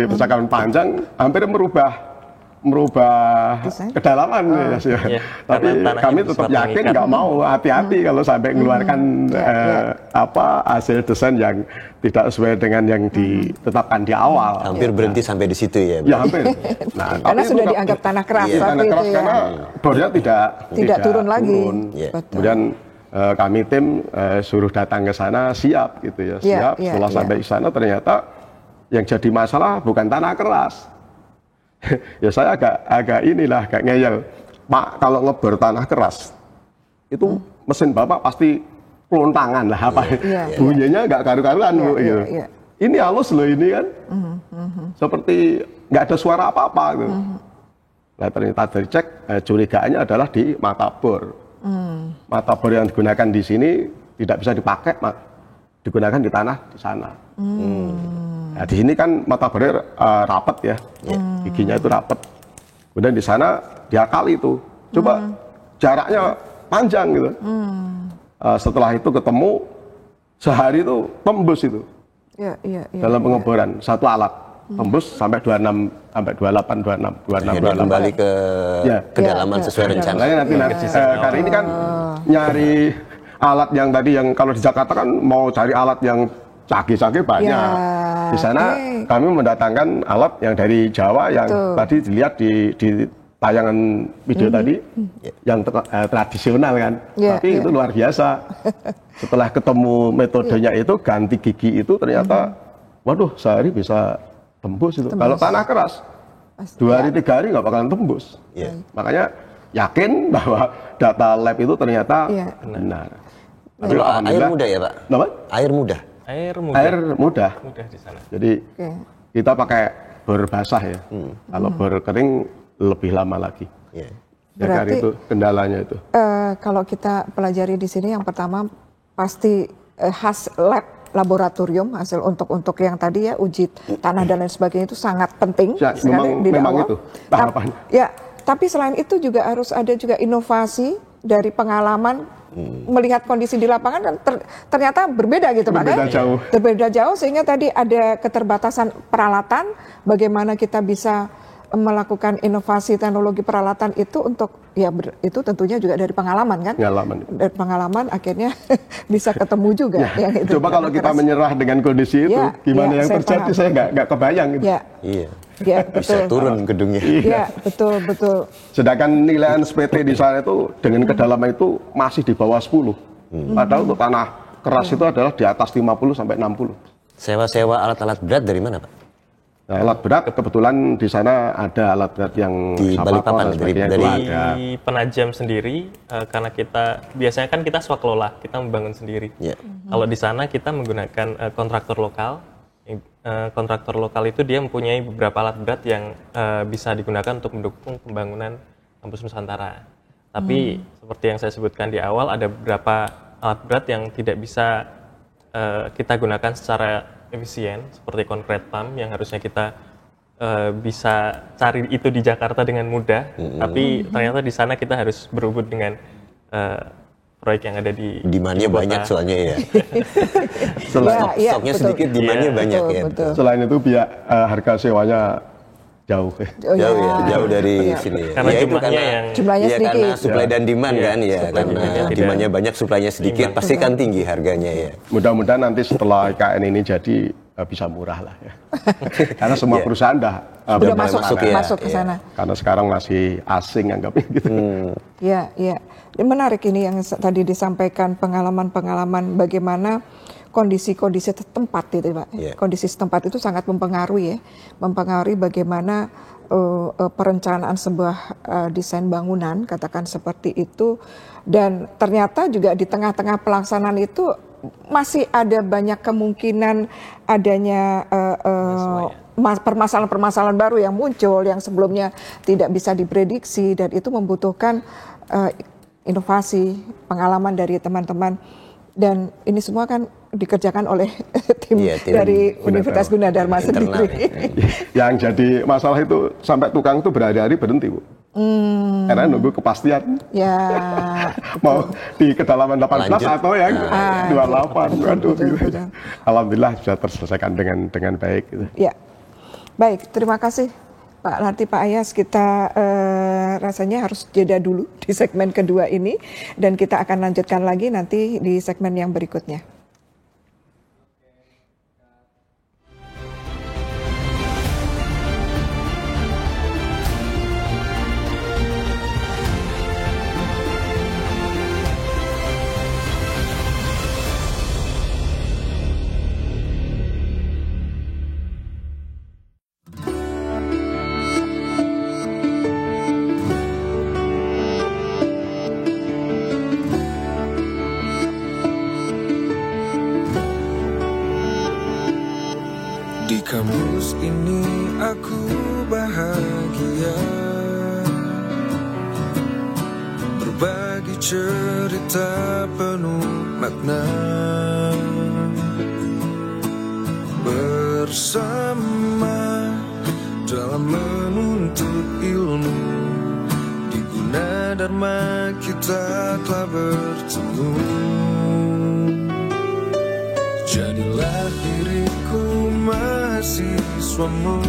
percakapan panjang, hampir merubah kedalaman ya. Tapi kami tetap yakin nggak mau, hati-hati kalau sampai mengeluarkan hasil desain yang tidak sesuai dengan yang ditetapkan di awal. Hampir berhenti sampai di situ ya. Ya hampir. Nah, karena sudah dianggap tanah keras. Tanah keras karena bornya tidak turun lagi. Kemudian kami tim suruh datang ke sana siap gitu ya, siap. Setelah sampai di sana ternyata yang jadi masalah bukan tanah keras. Ya saya agak ngeyel, Pak, kalau ngebor tanah keras itu mesin Bapak pasti pelontangan lah bunyinya nggak karu-karuan Bu gitu. Ini halus loh ini kan, seperti nggak ada suara apa-apa gitu. Nah ternyata dari cek curigaannya adalah di mata bor. Mata bor yang digunakan di sini tidak bisa dipakai, digunakan di tanah di sana. Nah, di sini kan mata bornya rapet ya, giginya itu rapet. Kemudian di sana diakali itu, coba jaraknya panjang gitu. Setelah itu ketemu sehari itu tembus itu, dalam pengeboran satu alat tembus sampai 26, sampai 28, 26. Kembali ke kedalaman sesuai rencana. Nanti karena ini kan nyari alat yang tadi yang kalau di Jakarta kan mau cari alat yang canggih-canggih banyak. Di sana kami mendatangkan alat yang dari Jawa yang tadi dilihat di tayangan video tadi yang tradisional kan. Tapi itu luar biasa. Setelah ketemu metodenya itu ganti gigi itu ternyata waduh sehari bisa tembus itu. Kalau tanah keras 2 hari 3 hari nggak bakalan tembus. Makanya yakin bahwa data lab itu ternyata benar. Air mudah ya Pak? Apa? Air mudah. Air mudah di sana. Jadi kita pakai bor basah ya. Kalau bor kering lebih lama lagi. Berarti itu kendalanya itu. Kalau kita pelajari di sini yang pertama pasti khas laboratorium hasil untuk yang tadi ya uji tanah dan lain sebagainya itu sangat penting sekali di awal. Itu tahapan. Tapi selain itu juga harus ada juga inovasi dari pengalaman melihat kondisi di lapangan dan ternyata berbeda gitu Pak. Berbeda jauh sehingga tadi ada keterbatasan peralatan, bagaimana kita bisa melakukan inovasi teknologi peralatan itu untuk itu tentunya juga dari pengalaman kan? Dari pengalaman akhirnya bisa ketemu juga. Coba kalau kita menyerah dengan kondisi itu, gimana yang terjadi saya nggak kebayang gitu. Bisa turun gedungnya. Iya, betul. Sedangkan nilai SPT di sana itu dengan kedalaman itu masih di bawah 10. Padahal untuk tanah keras itu adalah di atas 50 sampai 60. Sewa-sewa alat-alat berat dari mana Pak? Nah, alat berat kebetulan di sana ada alat berat yang Di Sapako Balikpapan, dan sebagainya itu dari- ada. Di Penajam sendiri, karena kita biasanya kan kita swakelola, kita membangun sendiri. Ya. Kalau di sana kita menggunakan kontraktor lokal. Kontraktor lokal itu dia mempunyai beberapa alat berat yang bisa digunakan untuk mendukung pembangunan kampus Nusantara. Tapi seperti yang saya sebutkan di awal, ada beberapa alat berat yang tidak bisa kita gunakan secara efisien, seperti concrete pump yang harusnya kita bisa cari itu di Jakarta dengan mudah, tapi ternyata di sana kita harus berebut dengan proyek yang ada di Demandnya ibu kota. banyak soalnya ya. Ya, Stoknya betul. sedikit, demandnya Iya, banyak betul, ya. betul. Selain itu biaya harga sewanya jauh. Oh, Jauh ya. ya, jauh dari Iya. sini. Ya. Karena Ya, itu jumlahnya yang Jumlahnya iya, sedikit. karena supply dan demand kan ya, Supply karena demandnya tidak demandnya banyak, supply-nya sedikit, seimbang. pasti kan tinggi harganya ya. Mudah-mudahan nanti setelah IKN ini jadi bisa murah lah ya. Karena semua Iya. perusahaan dah Udah mulai masuk masuk ke ya, masuk ke iya. sana. karena sekarang masih asing anggapnya gitu. Ya, ya. Menarik ini yang tadi disampaikan pengalaman-pengalaman bagaimana kondisi-kondisi setempat itu, Pak. Iya. Kondisi setempat itu sangat mempengaruhi ya, mempengaruhi bagaimana perencanaan sebuah desain bangunan, katakan seperti itu. Dan ternyata juga di tengah-tengah pelaksanaan itu masih ada banyak kemungkinan adanya permasalahan-permasalahan baru yang muncul yang sebelumnya tidak bisa diprediksi, dan itu membutuhkan inovasi, pengalaman dari teman-teman, dan ini semua kan dikerjakan oleh tim, Iya, tim dari Gunadarma. Universitas Gunadarma Internal, sendiri. Yang jadi masalah itu sampai tukang itu berhari-hari berhenti, Bu. Karena nunggu kepastian Ya, mau di kedalaman 18 Lanjut. atau yang 28. Waduh, gitu. betul. Alhamdulillah sudah terselesaikan dengan baik gitu. ya. Baik, terima kasih Pak. Nanti Pak Ayas, kita rasanya harus jeda dulu di segmen kedua ini, dan kita akan lanjutkan lagi nanti di segmen yang berikutnya. Di kampus ini aku bahagia, berbagi cerita penuh makna, bersama dalam menuntut ilmu. Di Gunadarma kita telah bertemu. Jadilah diriku mahasiswamu,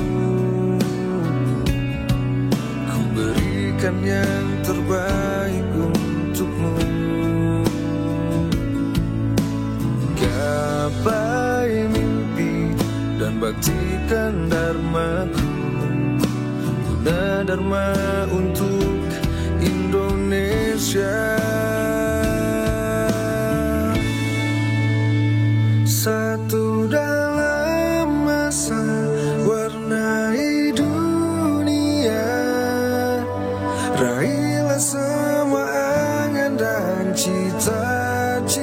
ku berikan yang terbaik untukmu. Gapai mimpi dan baktikan dharmaku, Gunadarma untuk Indonesia. Satu dalam masa warnai dunia, raihlah semua angan dan cita-cita,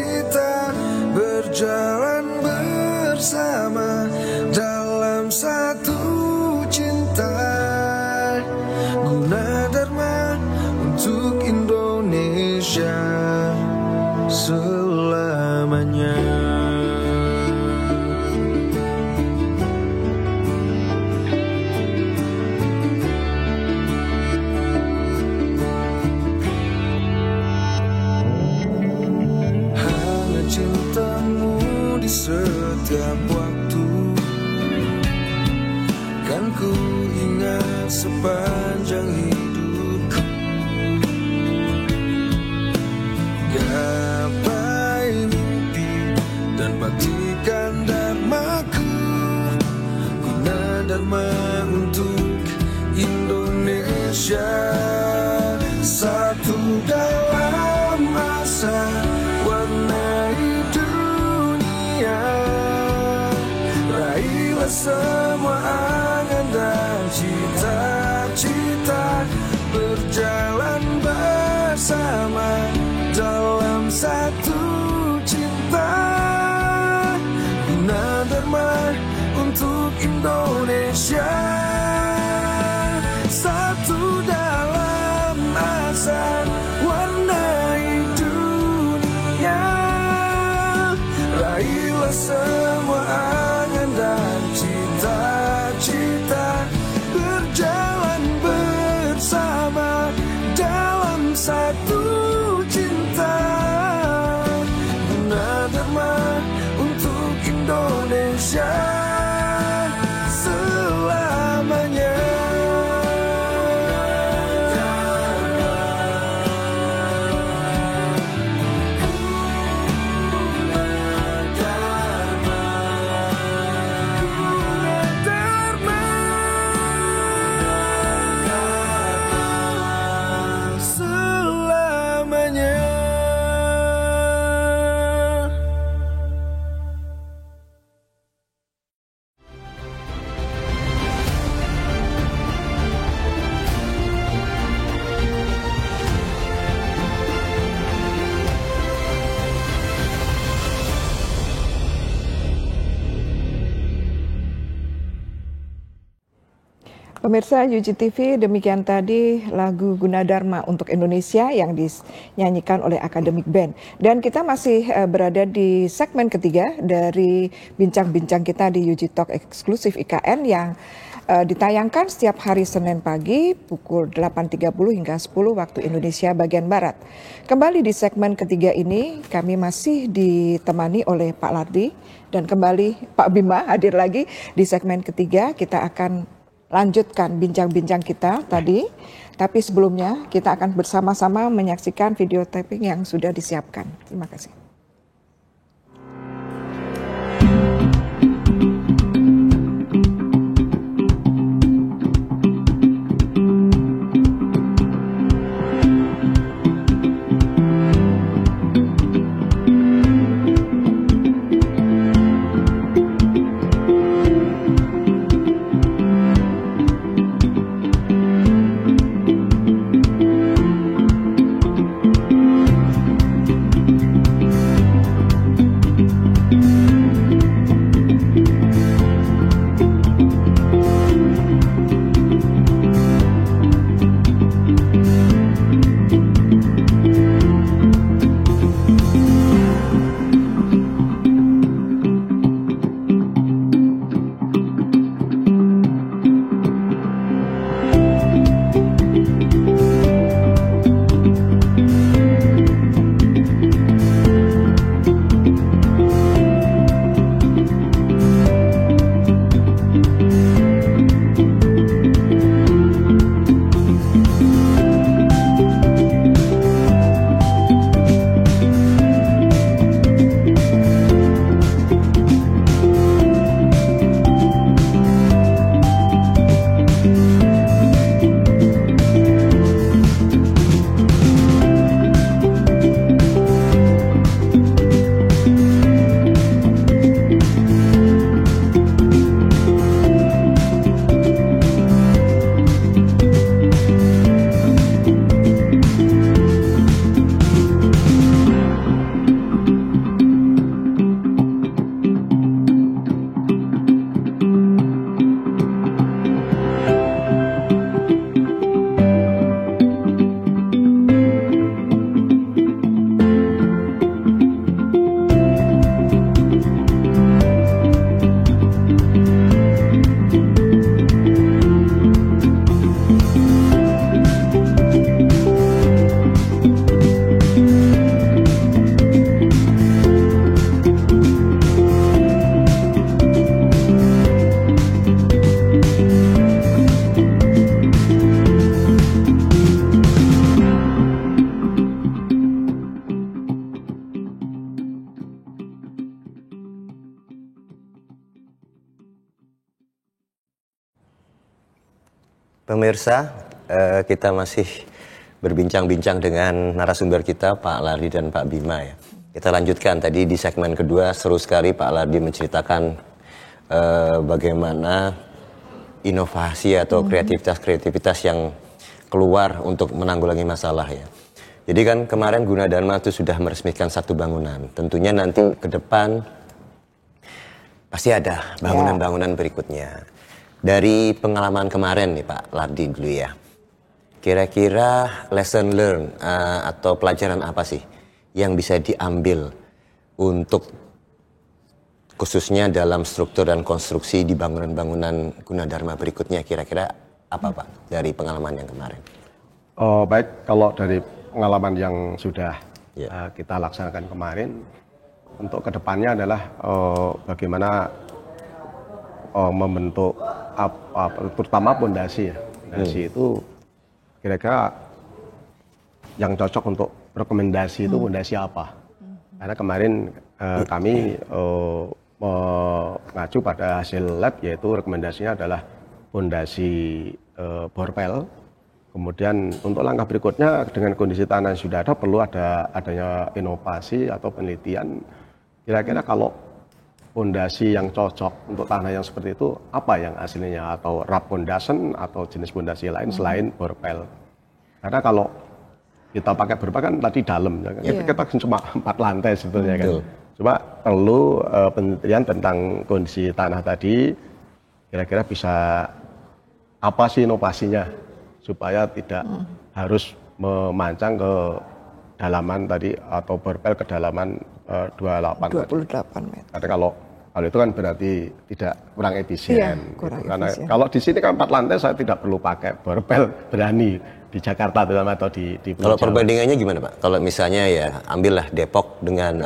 berjalan bersama dalam satu cinta. Gunadarma untuk Indonesia selamanya. Hangat cintamu di setiap waktu, kan ku ingat sepanjang hidupku. Gapai mimpi dan baktikan dharmaku, Gunadarma untuk Indonesia. Satu dalam masa warnai dunia, raihlah semua angan Pemirsa UGTV, demikian tadi lagu Gunadarma untuk Indonesia yang dinyanyikan oleh Academic Band. Dan kita masih berada di segmen ketiga dari bincang-bincang kita di UG Talk eksklusif IKN yang ditayangkan setiap hari Senin pagi pukul 8.30 hingga 10 waktu Indonesia bagian Barat. Kembali di segmen ketiga ini kami masih ditemani oleh Pak Lardi dan kembali Pak Bima hadir lagi di segmen ketiga. Kita akan lanjutkan bincang-bincang kita tadi, tapi sebelumnya kita akan bersama-sama menyaksikan video taping yang sudah disiapkan. Terima kasih. Pemirsa, kita masih berbincang-bincang dengan narasumber kita Pak Lardi dan Pak Bima ya. Kita lanjutkan tadi di segmen kedua, seru sekali Pak Lardi menceritakan bagaimana inovasi atau kreativitas yang keluar untuk menanggulangi masalah ya. Jadi kan kemarin Gunadarma itu sudah meresmikan satu bangunan. Tentunya nanti ke depan pasti ada bangunan-bangunan berikutnya. Dari pengalaman kemarin nih Pak Lardi dulu ya, kira-kira lesson learn atau pelajaran apa sih yang bisa diambil untuk khususnya dalam struktur dan konstruksi di bangunan-bangunan Gunadarma berikutnya, kira-kira apa Pak dari pengalaman yang kemarin? Baik, kalau dari pengalaman yang sudah kita laksanakan kemarin, untuk kedepannya adalah bagaimana membentuk terutama pondasi ya. Pondasi itu kira-kira yang cocok untuk rekomendasi itu pondasi apa? Karena kemarin kami mengacu pada hasil lab, yaitu rekomendasinya adalah pondasi borpel. Kemudian untuk langkah berikutnya dengan kondisi tanah yang sudah ada perlu adanya inovasi atau penelitian. Kira-kira kalau pondasi yang cocok untuk tanah yang seperti itu apa yang aslinya, atau rap foundation atau jenis pondasi lain selain borpel. Karena kalau kita pakai borpel kan tadi dalam, kita cuma 4 lantai sebetulnya kan. Cuma perlu penelitian tentang kondisi tanah tadi, kira-kira bisa apa sih inovasinya supaya tidak harus memancang ke dalaman tadi atau berpel kedalaman 28 meter. Karena kalau itu kan berarti tidak kurang efisien. Iya, kurang Karena efisien. kalau di sini kan 4 lantai saya tidak perlu pakai berpel, berani di Jakarta atau di Kalau Pulau Jawa. perbandingannya gimana Pak? Kalau misalnya ya ambillah Depok dengan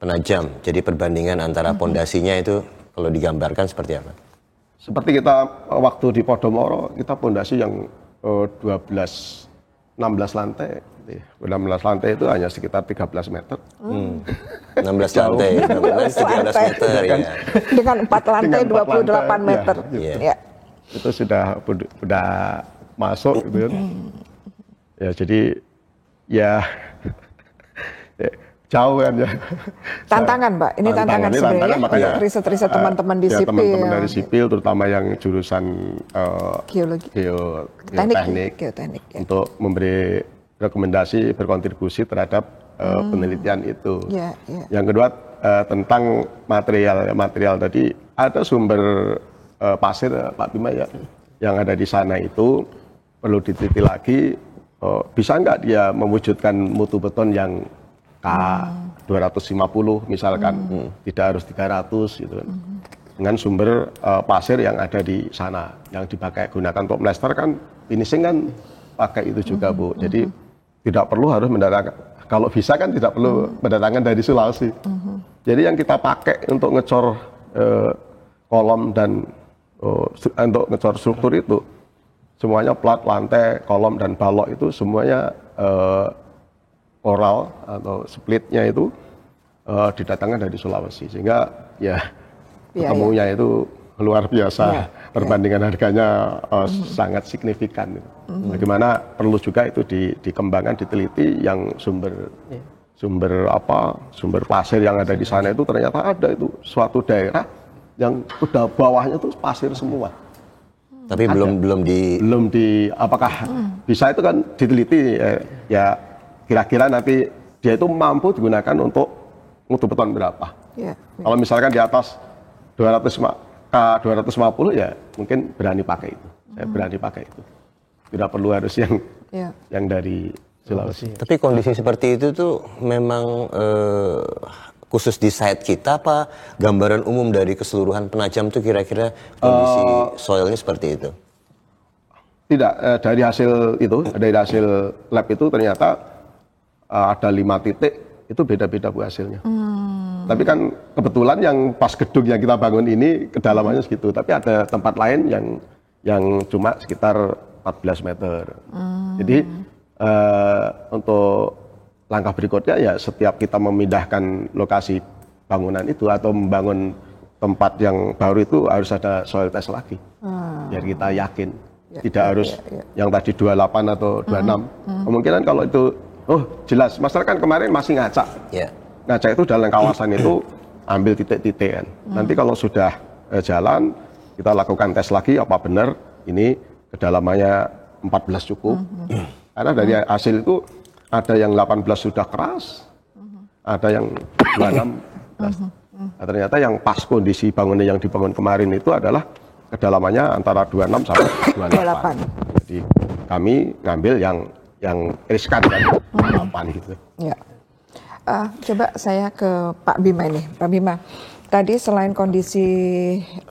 Penajam, jadi perbandingan antara pondasinya itu kalau digambarkan seperti apa? Seperti kita waktu di Podomoro, kita pondasi yang 16 lantai. 16 lantai itu hanya sekitar 13 meter. 16 lantai, 13 meter ya. Dengan 4 lantai Dengan 4 28 lantai, meter. iya. Ya. Itu sudah masuk gitu kan. Ya jadi ya jauh kan ya. Tantangan, Pak. Ini tantangan Ini sebenarnya makanya, untuk riset-riset teman-teman di sipil. teman-teman dari sipil, terutama yang jurusan Geologi. geoteknik, Geoteknik, ya. untuk memberi rekomendasi, berkontribusi terhadap penelitian itu. Ya, ya. Yang kedua tentang material tadi, ada sumber pasir Pak Bima ya, yang ada di sana itu perlu diteliti lagi, bisa nggak dia mewujudkan mutu beton yang K250 misalkan, tidak harus 300 gitu kan. Dengan sumber pasir yang ada di sana, yang dipakai gunakan untuk plester kan, finishing kan pakai itu juga Bu. Jadi tidak perlu harus mendatangkan, kalau bisa kan tidak perlu mendatangkan dari Sulawesi. Jadi yang kita pakai untuk ngecor kolom dan untuk ngecor struktur itu, semuanya plat, lantai, kolom dan balok itu semuanya oral atau splitnya itu didatangkan dari Sulawesi, sehingga ya ketemunya itu luar biasa, perbandingan harganya sangat signifikan. Bagaimana perlu juga itu dikembangkan, diteliti yang sumber pasir yang ada di sana itu ternyata ada itu suatu daerah yang udah bawahnya itu pasir semua. Tapi belum di Apakah bisa itu kan diteliti ya kira-kira nanti dia itu mampu digunakan untuk mutu beton berapa. Ya. Kalau misalkan di atas 250 ya mungkin berani pakai itu. Saya berani pakai itu. Tidak perlu harus yang dari Sulawesi. Tapi kondisi seperti itu tuh memang khusus di site kita apa gambaran umum dari keseluruhan Penajam tuh kira-kira kondisi soilnya seperti itu? Tidak, dari hasil lab itu ternyata ada 5 titik itu beda-beda Bu hasilnya. Tapi kan kebetulan yang pas gedung yang kita bangun ini kedalamannya segitu, tapi ada tempat lain yang cuma sekitar 14 meter. Jadi untuk langkah berikutnya ya setiap kita memindahkan lokasi bangunan itu atau membangun tempat yang baru itu harus ada soil test lagi. Biar kita yakin. Tidak harus yang tadi 28 atau 26. Kemungkinan kalau itu jelas, masyarakat kemarin masih ngacak. Ngacak itu dalam kawasan itu ambil titik-titik kan. Nanti kalau sudah jalan, kita lakukan tes lagi apa benar ini kedalamannya 14 cukup. Karena dari hasil itu ada yang 18 sudah keras, ada yang 26. Nah, ternyata yang pas kondisi bangunan yang dibangun kemarin itu adalah kedalamannya antara 26 sampai 28. Jadi kami ngambil yang riskan kan, 28 gitu. Ya. Coba saya ke Pak Bima ini. Pak Bima, tadi selain kondisi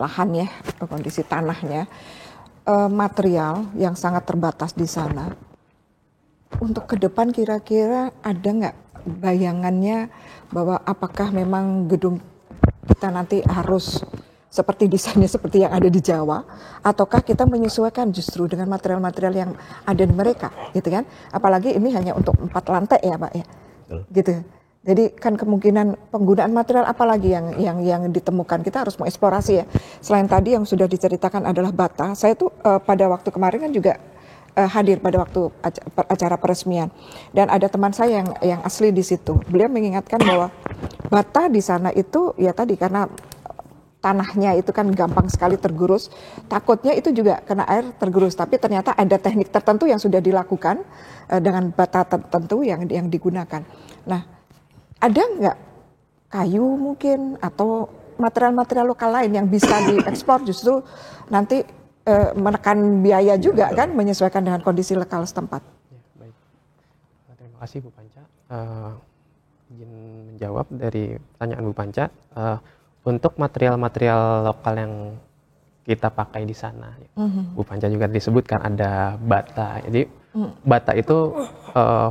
lahan ya, kondisi tanahnya, material yang sangat terbatas di sana, untuk ke depan kira-kira ada nggak bayangannya bahwa apakah memang gedung kita nanti harus seperti desainnya seperti yang ada di Jawa, ataukah kita menyesuaikan justru dengan material-material yang ada di mereka, gitu kan? Apalagi ini hanya untuk 4 lantai ya Pak ya, gitu. Jadi kan kemungkinan penggunaan material apa lagi yang ditemukan, kita harus mengeksplorasi ya. Selain tadi yang sudah diceritakan adalah bata, saya tuh pada waktu kemarin kan juga hadir pada waktu acara peresmian dan ada teman saya yang asli di situ. Beliau mengingatkan bahwa bata di sana itu ya tadi karena tanahnya itu kan gampang sekali tergerus, takutnya itu juga kena air tergerus, tapi ternyata ada teknik tertentu yang sudah dilakukan dengan bata tertentu yang digunakan. Nah, ada nggak kayu mungkin atau material-material lokal lain yang bisa diekspor justru nanti menekan biaya juga kan, menyesuaikan dengan kondisi lokal setempat. Ya, baik. Terima kasih Bu Panca. Izin menjawab dari pertanyaan Bu Panca. Untuk material-material lokal yang kita pakai di sana, Bu Panca juga disebutkan ada bata. Jadi bata itu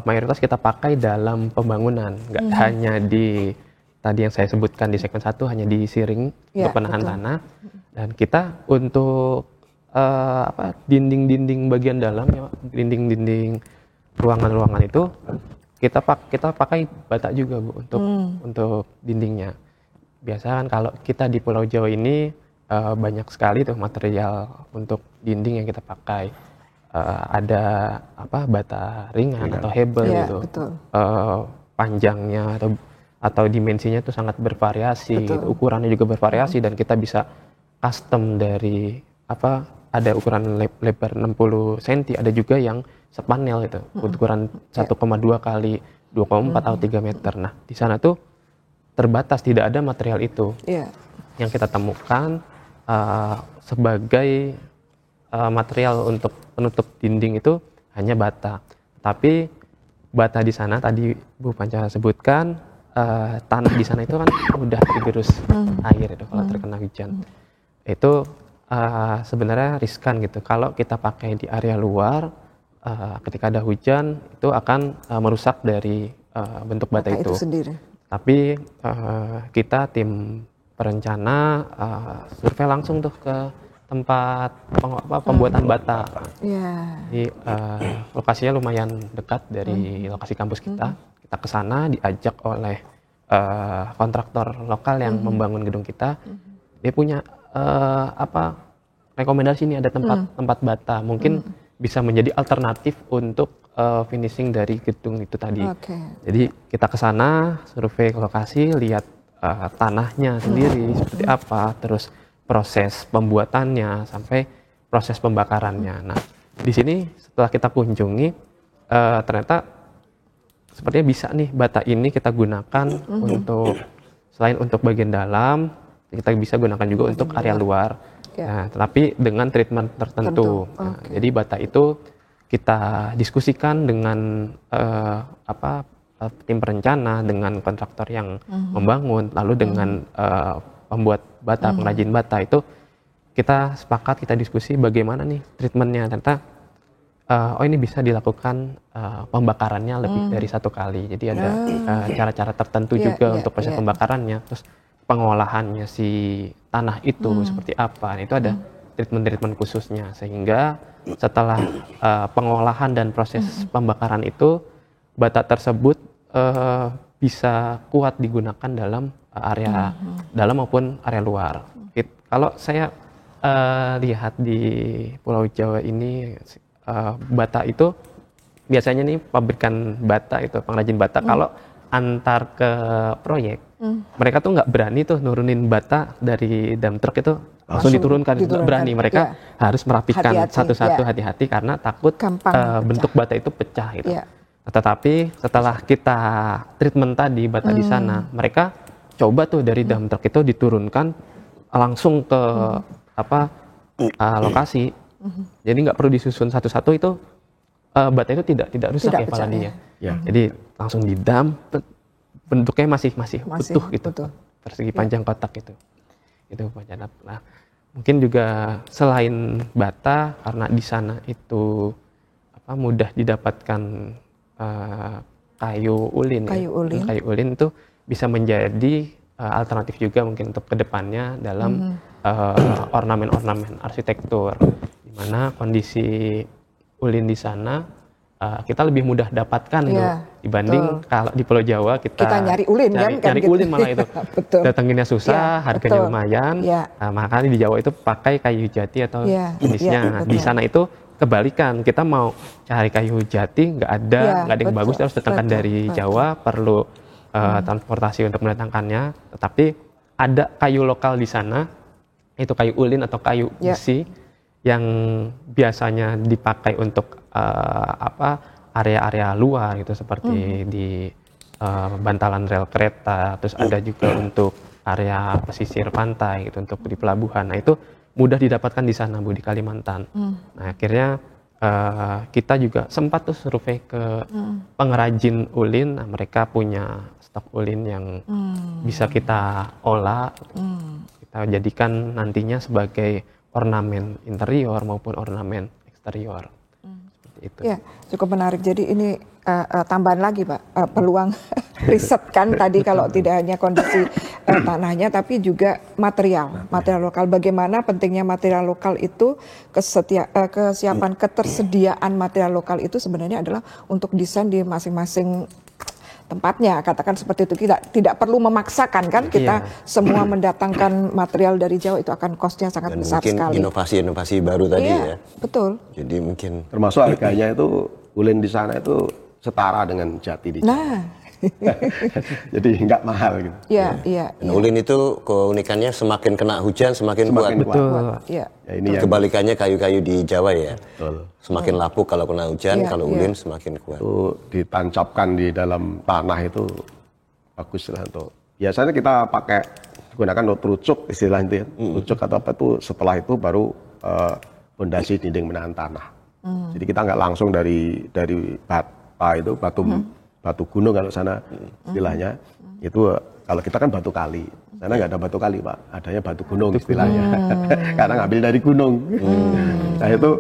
mayoritas kita pakai dalam pembangunan, nggak hanya di tadi yang saya sebutkan di segmen 1 hanya di siring untuk penahan tanah, dan kita untuk dinding-dinding bagian dalam, ya, dinding-dinding ruangan-ruangan itu kita pakai bata juga Bu untuk dindingnya. Biasa kan kalau kita di Pulau Jawa ini banyak sekali tuh material untuk dinding yang kita pakai. Ada bata ringan atau hebel gitu. Panjangnya atau dimensinya itu sangat bervariasi, gitu. Ukurannya juga bervariasi, dan kita bisa custom dari ada ukuran lebar 60 cm, ada juga yang sepanel itu, ukuran 1,2 kali 2,4 atau 3 meter. Nah, di sana tuh terbatas, tidak ada material itu. Yang kita temukan sebagai material untuk penutup dinding itu hanya bata. Tapi bata di sana tadi Bu Panca sebutkan, tanah di sana itu kan mudah tergerus air itu kalau terkena hujan. Itu sebenarnya riskan gitu. Kalau kita pakai di area luar, ketika ada hujan itu akan merusak dari bentuk bata itu sendiri. Tapi kita tim perencana survei langsung tuh ke tempat pembuatan bata. Di lokasinya lumayan dekat dari lokasi kampus kita. Kita ke sana diajak oleh kontraktor lokal yang membangun gedung kita. Dia punya rekomendasi nih, ada tempat bata, mungkin bisa menjadi alternatif untuk finishing dari gedung itu tadi. Jadi kita ke sana, survei ke lokasi, lihat tanahnya sendiri seperti apa, terus proses pembuatannya sampai proses pembakarannya. Nah, di sini setelah kita kunjungi, ternyata sepertinya bisa nih bata ini kita gunakan untuk selain untuk bagian dalam, kita bisa gunakan juga untuk area luar. Nah, tetapi dengan treatment tertentu. Nah, jadi bata itu kita diskusikan dengan tim perencana, dengan kontraktor yang membangun, lalu dengan pembuat bata, pengrajin bata itu kita sepakat, kita diskusi bagaimana nih treatmentnya. Ternyata ini bisa dilakukan pembakarannya lebih dari 1 kali. Jadi ada cara-cara tertentu juga untuk proses pembakarannya. Terus pengolahannya si tanah itu seperti apa, itu ada treatment-treatment khususnya, sehingga setelah pengolahan dan proses pembakaran itu, bata tersebut bisa kuat digunakan dalam area dalam maupun area luar. Kalau saya lihat di Pulau Jawa ini, bata itu biasanya nih pabrikan bata itu, pengrajin bata, kalau antar ke proyek, mereka tuh nggak berani tuh nurunin bata dari dump truck itu langsung diturunkan. Nggak berani, mereka harus merapikan satu-satu, hati-hati karena takut bentuk bata itu pecah gitu. Tetapi setelah kita treatment tadi bata di sana, mereka coba tuh dari dump truck itu diturunkan langsung ke lokasi. Jadi nggak perlu disusun satu-satu, itu bata itu tidak rusak ya paladinya. Jadi langsung di dump, bentuknya masih utuh gitu, persegi panjang kotak itu panjang. Nah, mungkin juga selain bata, karena di sana itu mudah didapatkan kayu ulin itu bisa menjadi alternatif juga mungkin untuk kedepannya dalam ornamen-ornamen arsitektur, di mana kondisi ulin di sana kita lebih mudah dapatkan dibanding kalau di Pulau Jawa kita nyari ulin nyari ulin malah itu datanginnya susah, harganya lumayan. Makanya di Jawa itu pakai kayu jati atau jenisnya. Di sana itu kebalikan, kita mau cari kayu jati nggak ada yang bagus, harus datangkan dari Jawa, perlu transportasi untuk mendatangkannya. Tetapi ada kayu lokal di sana, itu kayu ulin atau kayu besi yang biasanya dipakai untuk area-area luar gitu, seperti di bantalan rel kereta, terus ada juga untuk area pesisir pantai gitu, untuk di pelabuhan. Nah, itu mudah didapatkan di sana Bu, di Kalimantan. Nah akhirnya kita juga sempat tuh survei ke pengrajin ulin. Nah, mereka punya stok ulin yang bisa kita olah, kita jadikan nantinya sebagai ornamen interior maupun ornamen eksterior. Seperti itu. Ya, cukup menarik. Jadi ini tambahan lagi Pak, peluang riset kan tadi kalau tidak hanya kondisi tanahnya tapi juga material lokal. Bagaimana pentingnya material lokal itu, kesiapan ketersediaan material lokal itu sebenarnya adalah untuk desain di masing-masing tempatnya, katakan seperti itu. Tidak perlu memaksakan kan kita semua mendatangkan material dari jauh, itu akan cost-nya sangat Dan besar mungkin sekali. inovasi baru tadi ya. Betul. Jadi mungkin Termasuk harganya itu ulin di sana itu setara dengan jati di Jawa. Nah, Jadi nggak mahal gitu. iya. Dan ulin itu keunikannya semakin kena hujan semakin kuat. Betul. Iya. Ya, ini yang Kebalikannya kayu-kayu di Jawa ya. betul. Semakin lapuk kalau kena hujan, Iya, kalau iya. ulin semakin kuat. Itu ditancapkan di dalam tanah itu bagus lah untuk. Biasanya kita gunakan untuk terucuk istilah itu ya. Terucuk atau apa itu setelah itu baru fondasi dinding menahan tanah. Jadi kita nggak langsung dari bata itu batu gunung kalau sana istilahnya itu, kalau kita kan batu kali, sana nggak ada batu kali Pak, adanya batu gunung istilahnya. Karena ngambil dari gunung. Nah itu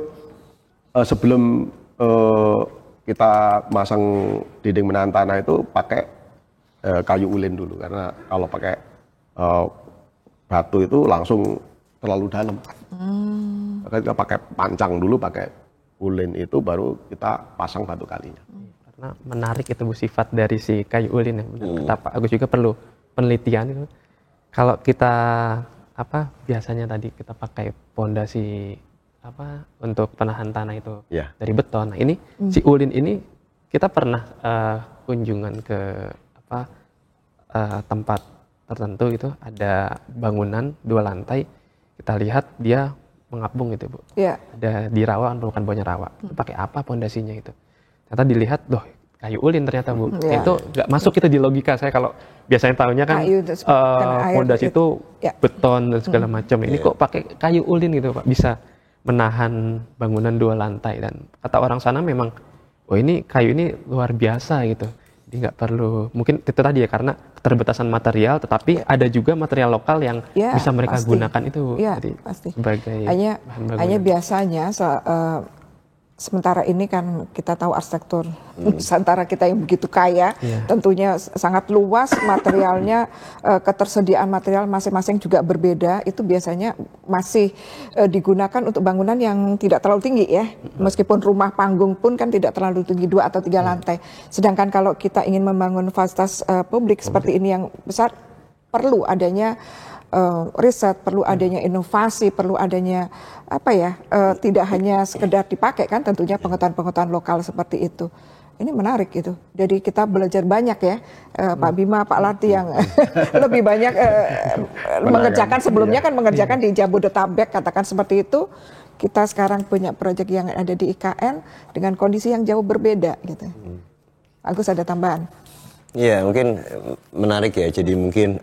sebelum kita masang dinding menahan tanah itu pakai kayu ulin dulu, karena kalau pakai batu itu langsung terlalu dalam. Maka kita pakai pancang dulu, pakai ulin itu baru kita pasang batu kalinya. Karena menarik itu Bu sifat dari si kayu ulin yang kata Pak Agus juga perlu penelitian itu. Kalau kita biasanya tadi kita pakai pondasi untuk penahan tanah itu dari beton. Nah ini si ulin ini kita pernah kunjungan ke tempat tertentu itu ada bangunan 2 lantai, kita lihat dia mengapung gitu Bu. Iya. Ada di rawa, bukan bawahnya rawa. Itu pakai apa pondasinya itu? Ternyata dilihat, kayu ulin ternyata Bu. Itu nggak masuk itu di logika saya, kalau biasanya tahunya kan pondasi itu beton dan segala macam. Ini kok pakai kayu ulin gitu Pak, bisa menahan bangunan 2 lantai. Dan kata orang sana memang, ini kayu ini luar biasa gitu. Jadi nggak perlu, mungkin itu tadi ya, karena keterbatasan material, tetapi ada juga material lokal yang bisa mereka gunakan itu Bu. Jadi sebagai bahan bangunan. Hanya biasanya sementara ini kan kita tahu arsitektur Nusantara kita yang begitu kaya, tentunya sangat luas materialnya, ketersediaan material masing-masing juga berbeda. Itu biasanya masih digunakan untuk bangunan yang tidak terlalu tinggi ya, meskipun rumah panggung pun kan tidak terlalu tinggi, 2 atau 3 lantai. Sedangkan kalau kita ingin membangun fasilitas publik seperti ini yang besar, perlu adanya riset, perlu adanya inovasi, perlu adanya tidak hanya sekedar dipakai kan, tentunya pengetahuan-pengetahuan lokal seperti itu. Ini menarik gitu. Jadi kita belajar banyak ya, Pak Bima, Pak Larti yang lebih banyak mengerjakan sebelumnya kan mengerjakan di Jabodetabek, katakan seperti itu. Kita sekarang punya proyek yang ada di IKN dengan kondisi yang jauh berbeda gitu. Agus ada tambahan? Iya, mungkin menarik ya. Jadi mungkin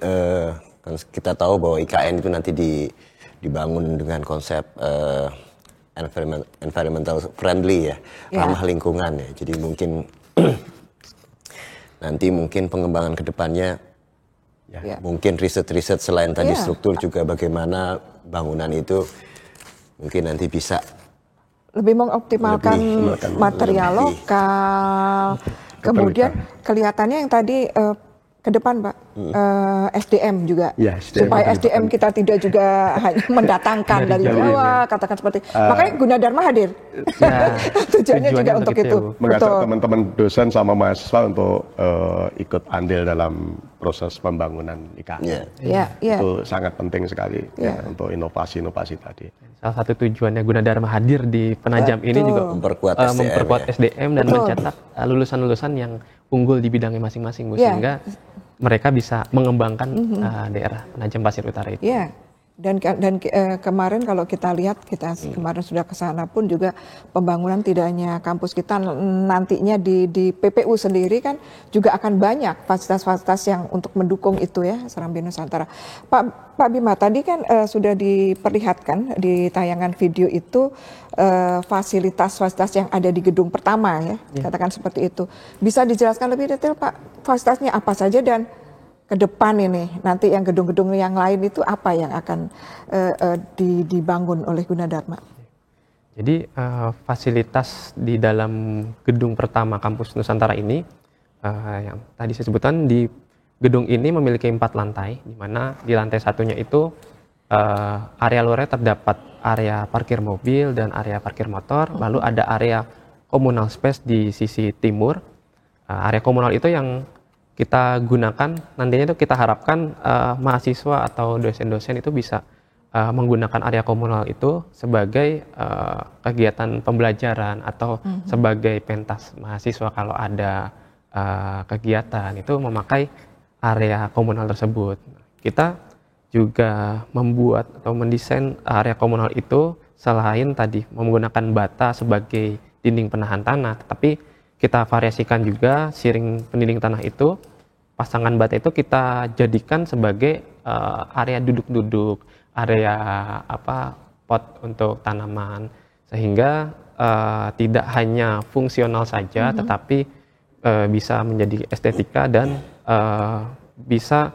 kita tahu bahwa IKN itu nanti dibangun dengan konsep environmental friendly ya, ramah lingkungan ya. Jadi mungkin nanti pengembangan kedepannya mungkin riset-riset selain tadi struktur juga bagaimana bangunan itu mungkin nanti bisa lebih mengoptimalkan material lokal. Kemudian kelihatannya yang tadi ke depan Pak, SDM juga, supaya SDM kita tidak juga hanya mendatangkan dari Jawa, katakan seperti makanya Gunadarma hadir. Tujuannya juga untuk itu. Mengajak teman-teman dosen sama mahasiswa untuk ikut andil dalam proses pembangunan IKN. Itu sangat penting sekali untuk inovasi-inovasi tadi. Salah satu tujuannya Gunadarma hadir di Penajam ini juga memperkuat SDM dan mencetak lulusan-lulusan yang unggul di bidangnya masing-masing, sehingga mereka bisa mengembangkan daerah Penajam Pasir Utara itu. Iya, Kemarin kalau kita lihat, kita kemarin sudah ke sana pun juga pembangunan tidak hanya kampus kita, nantinya di PPU sendiri kan juga akan banyak fasilitas-fasilitas yang untuk mendukung itu ya, Serambi Nusantara. Pak Bima, tadi kan sudah diperlihatkan di tayangan video itu fasilitas-fasilitas yang ada di gedung pertama ya, katakan seperti itu. Bisa dijelaskan lebih detail Pak, fasilitasnya apa saja dan ke depan ini nanti yang gedung-gedung yang lain itu apa yang akan dibangun oleh Gunadarma? Jadi fasilitas di dalam gedung pertama kampus Nusantara ini yang tadi saya sebutkan, di gedung ini memiliki 4 lantai, di mana di lantai satunya itu area luarnya terdapat area parkir mobil dan area parkir motor, lalu ada area communal space di sisi timur. Area komunal itu yang kita gunakan, nantinya itu kita harapkan mahasiswa atau dosen-dosen itu bisa menggunakan area komunal itu sebagai kegiatan pembelajaran atau sebagai pentas mahasiswa kalau ada kegiatan itu memakai area komunal tersebut. Kita juga membuat atau mendesain area komunal itu selain tadi menggunakan bata sebagai dinding penahan tanah, tetapi kita variasikan juga siring pendinding tanah itu, pasangan bata itu kita jadikan sebagai area duduk-duduk, area pot untuk tanaman, sehingga tidak hanya fungsional saja, tetapi bisa menjadi estetika dan bisa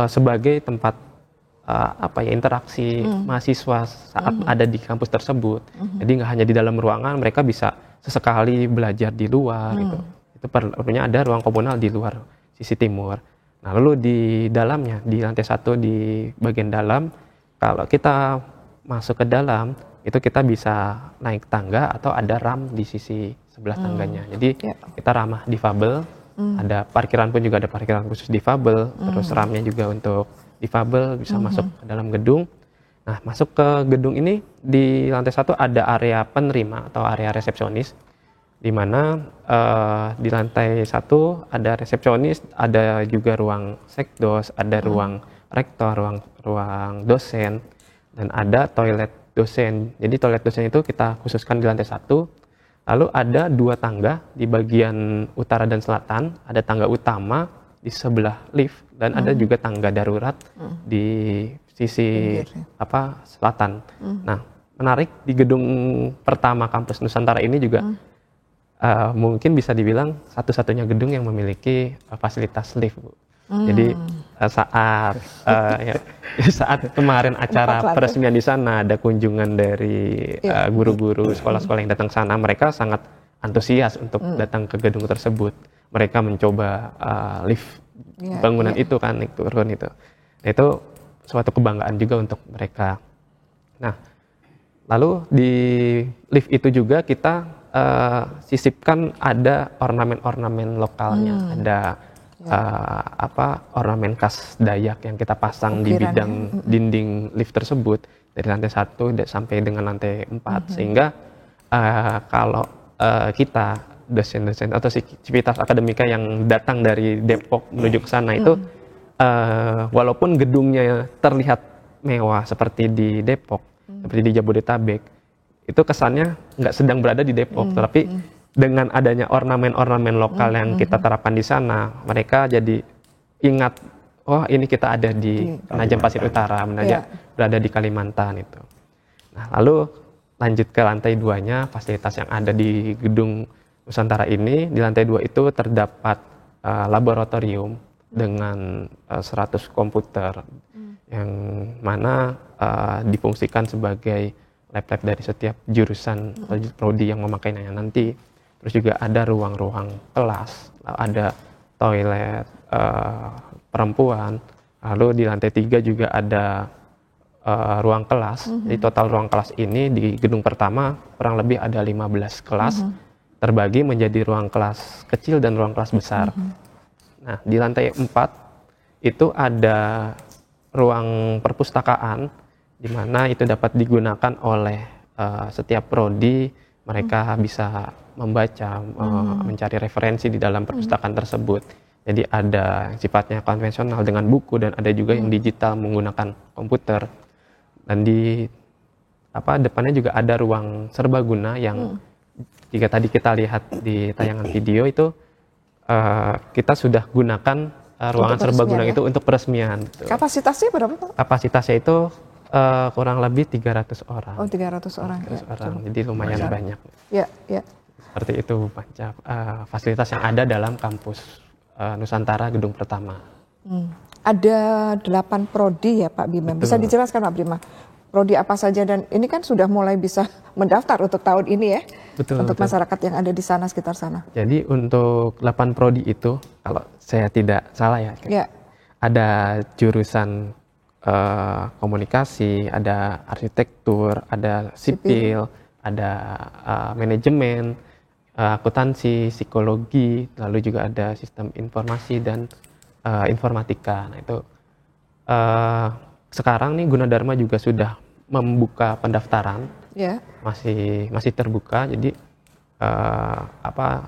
sebagai tempat interaksi mahasiswa saat ada di kampus tersebut. Jadi nggak hanya di dalam ruangan, mereka bisa sesekali belajar di luar gitu. Itu perlunya ada ruang komunal di luar sisi timur. Nah, lalu di dalamnya, di lantai 1 di bagian dalam, kalau kita masuk ke dalam itu kita bisa naik tangga atau ada ram di sisi sebelah tangganya. Jadi kita ramah difabel, ada parkiran pun juga ada parkiran khusus difabel, terus ramnya juga untuk difabel bisa masuk ke dalam gedung. Nah, masuk ke gedung ini di lantai 1 ada area penerima atau area resepsionis, di mana di lantai 1 ada resepsionis, ada juga ruang sekdos, ada ruang rektor, ruang dosen, dan ada toilet dosen. Jadi toilet dosen itu kita khususkan di lantai 1. Lalu ada 2 tangga di bagian utara dan selatan, ada tangga utama di sebelah lift dan ada juga tangga darurat di sisi selatan. Nah, menarik di gedung pertama kampus Nusantara ini juga mungkin bisa dibilang satu-satunya gedung yang memiliki fasilitas lift, Bu. Jadi saat kemarin acara peresmian di sana ada kunjungan dari guru-guru sekolah-sekolah yang datang ke sana, mereka sangat antusias untuk datang ke gedung tersebut. Mereka mencoba lift bangunan itu kan, turun itu. Itu suatu kebanggaan juga untuk mereka. Nah, lalu di lift itu juga kita sisipkan ada ornamen-ornamen lokalnya, ada ornamen khas Dayak yang kita pasang di bidang dinding lift tersebut dari lantai 1 sampai dengan lantai 4, sehingga kalau kita dosen-dosen atau civitas akademika yang datang dari Depok menuju ke sana itu walaupun gedungnya terlihat mewah seperti di Depok, seperti di Jabodetabek, itu kesannya nggak sedang berada di Depok, tetapi dengan adanya ornamen-ornamen lokal yang kita terapkan di sana, mereka jadi ingat, oh ini kita ada di Penajam Pasir Utara, berada di Kalimantan itu. Nah, lalu lanjut ke lantai 2-nya, fasilitas yang ada di gedung Nusantara ini. Di lantai 2 itu terdapat laboratorium dengan 100 komputer yang mana difungsikan sebagai lab-lab dari setiap jurusan atau prodi yang memakainya nanti. Terus juga ada ruang-ruang kelas, ada toilet perempuan. Lalu di lantai 3 juga ada ruang kelas. Jadi total ruang kelas ini di gedung pertama kurang lebih ada 15 kelas, terbagi menjadi ruang kelas kecil dan ruang kelas besar. Nah, di lantai 4 itu ada ruang perpustakaan, di mana itu dapat digunakan oleh setiap prodi. Mereka bisa membaca, mencari referensi di dalam perpustakaan tersebut. Jadi ada yang sifatnya konvensional dengan buku dan ada juga yang digital menggunakan komputer. Dan di depannya juga ada ruang serbaguna yang jika tadi kita lihat di tayangan video itu kita sudah gunakan ruangan serbaguna itu untuk peresmian. Kapasitasnya berapa, Pak? Kapasitasnya itu kurang lebih 300 orang. Oh, 300 orang. 300 orang. Jadi lumayan banyak. Ya, ya. Seperti itu fasilitas yang ada dalam kampus Nusantara Gedung Pertama. Ada 8 prodi ya Pak Bima. Bisa dijelaskan Pak Bima? Prodi apa saja dan ini kan sudah mulai bisa mendaftar untuk tahun ini ya? Untuk masyarakat yang ada di sana, sekitar sana. Jadi untuk 8 prodi itu, kalau saya tidak salah ya, ada jurusan komunikasi, ada arsitektur, ada sipil, ada manajemen, akuntansi, psikologi, lalu juga ada sistem informasi dan informatika. Nah itu sekarang nih Gunadarma juga sudah membuka pendaftaran, masih terbuka. Jadi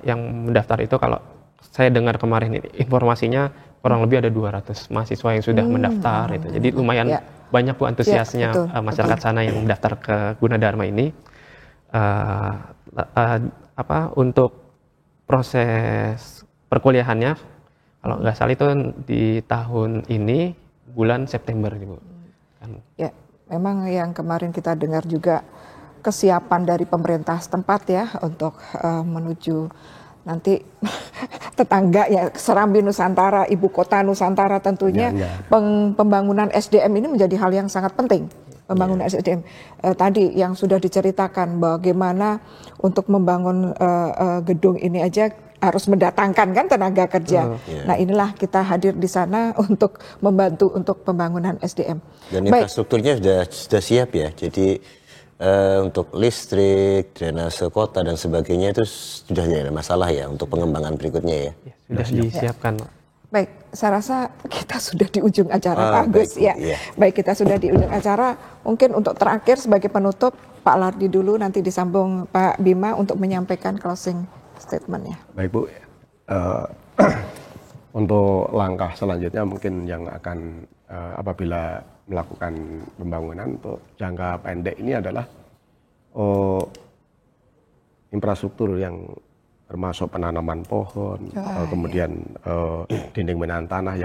yang mendaftar itu kalau saya dengar kemarin informasinya kurang lebih ada 200 mahasiswa yang sudah mendaftar itu. Jadi lumayan banyak Bu antusiasnya masyarakat sana yang mendaftar ke Gunadarma ini. Untuk proses perkuliahannya kalau nggak salah itu di tahun ini bulan September nih Bu. Ya, memang yang kemarin kita dengar juga kesiapan dari pemerintah setempat ya untuk menuju nanti tetangga ya Serambi Nusantara, ibu kota Nusantara tentunya pembangunan SDM ini menjadi hal yang sangat penting. Pembangunan SDM tadi yang sudah diceritakan bagaimana untuk membangun gedung ini aja harus mendatangkan kan tenaga kerja. Nah inilah kita hadir di sana untuk membantu untuk pembangunan SDM. Dan infrastrukturnya sudah siap ya. Jadi untuk listrik, drainase kota dan sebagainya itu sudah tidak ada masalah ya untuk pengembangan berikutnya ya. Sudah disiapkan. Baik, saya rasa kita sudah di ujung acara Pak Agus ya. Baik, kita sudah di ujung acara. Mungkin untuk terakhir sebagai penutup Pak Lardi dulu, nanti disambung Pak Bima untuk menyampaikan closing statement-nya. Baik Bu, untuk langkah selanjutnya mungkin yang akan apabila melakukan pembangunan untuk jangka pendek ini adalah infrastruktur yang termasuk penanaman pohon, kemudian dinding menahan tanah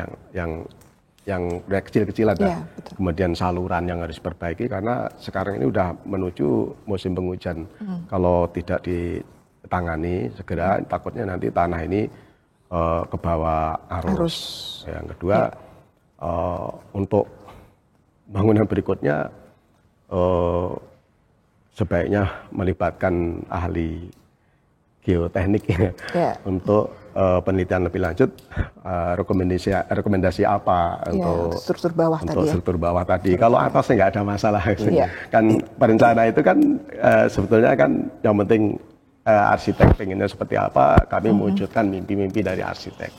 yang kecil-kecil ada, kemudian saluran yang harus diperbaiki karena sekarang ini udah menuju musim penghujan. Kalau tidak ditangani segera, takutnya nanti tanah ini ke bawah arus. Yang kedua, untuk bangunan berikutnya sebaiknya melibatkan ahli geoteknik untuk penelitian lebih lanjut, rekomendasi apa untuk struktur bawah tadi. Struktur bawah tadi. Kalau atasnya nggak ada masalah. Kan perencana itu kan sebetulnya kan yang penting arsitek pengennya seperti apa, kami mewujudkan mimpi-mimpi dari arsitek.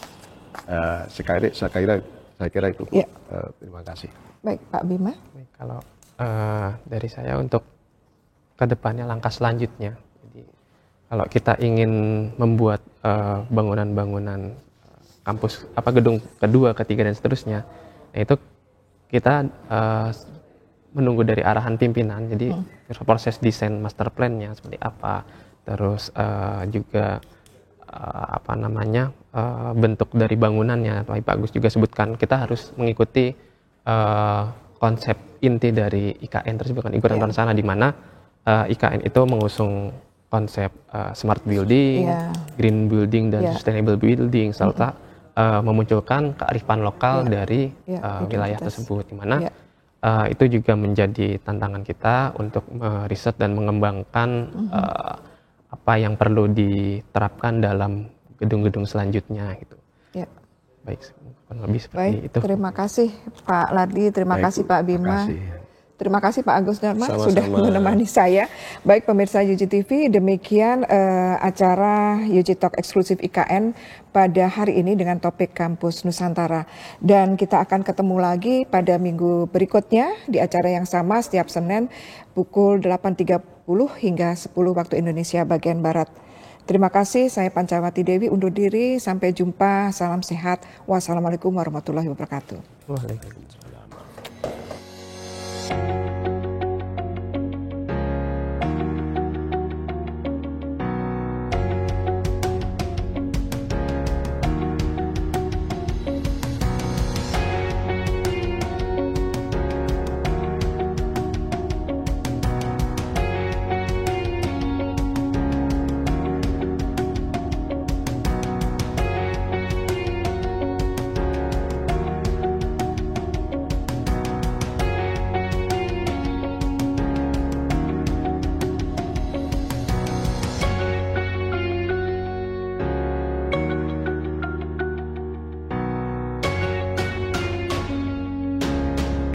Saya kira itu. Terima kasih. Baik, Pak Bima. Baik, kalau dari saya untuk kedepannya langkah selanjutnya. Kalau kita ingin membuat bangunan-bangunan kampus, gedung kedua, ketiga dan seterusnya, nah itu kita menunggu dari arahan pimpinan. Jadi proses desain master plan-nya seperti apa, terus juga bentuk dari bangunannya. Pak Agus juga sebutkan kita harus mengikuti konsep inti dari IKN tersebut kan, ikutan sana di mana IKN itu mengusung konsep smart building, green building dan sustainable building serta memunculkan kearifan lokal dari wilayah tersebut, di mana itu juga menjadi tantangan kita untuk meriset dan mengembangkan apa yang perlu diterapkan dalam gedung-gedung selanjutnya gitu. Baik, lebih seperti itu. Terima kasih Pak Lardi, terima kasih Pak Bima. Terima kasih Pak Agus Dharma sudah menemani saya. Baik pemirsa UJ TV, demikian acara UJ Talk eksklusif IKN pada hari ini dengan topik Kampus Nusantara. Dan kita akan ketemu lagi pada minggu berikutnya di acara yang sama setiap Senin pukul 8.30 hingga 10 waktu Indonesia bagian Barat. Terima kasih, saya Pancawati Dewi undur diri. Sampai jumpa, salam sehat. Wassalamualaikum warahmatullahi wabarakatuh. Waalaikumsalam.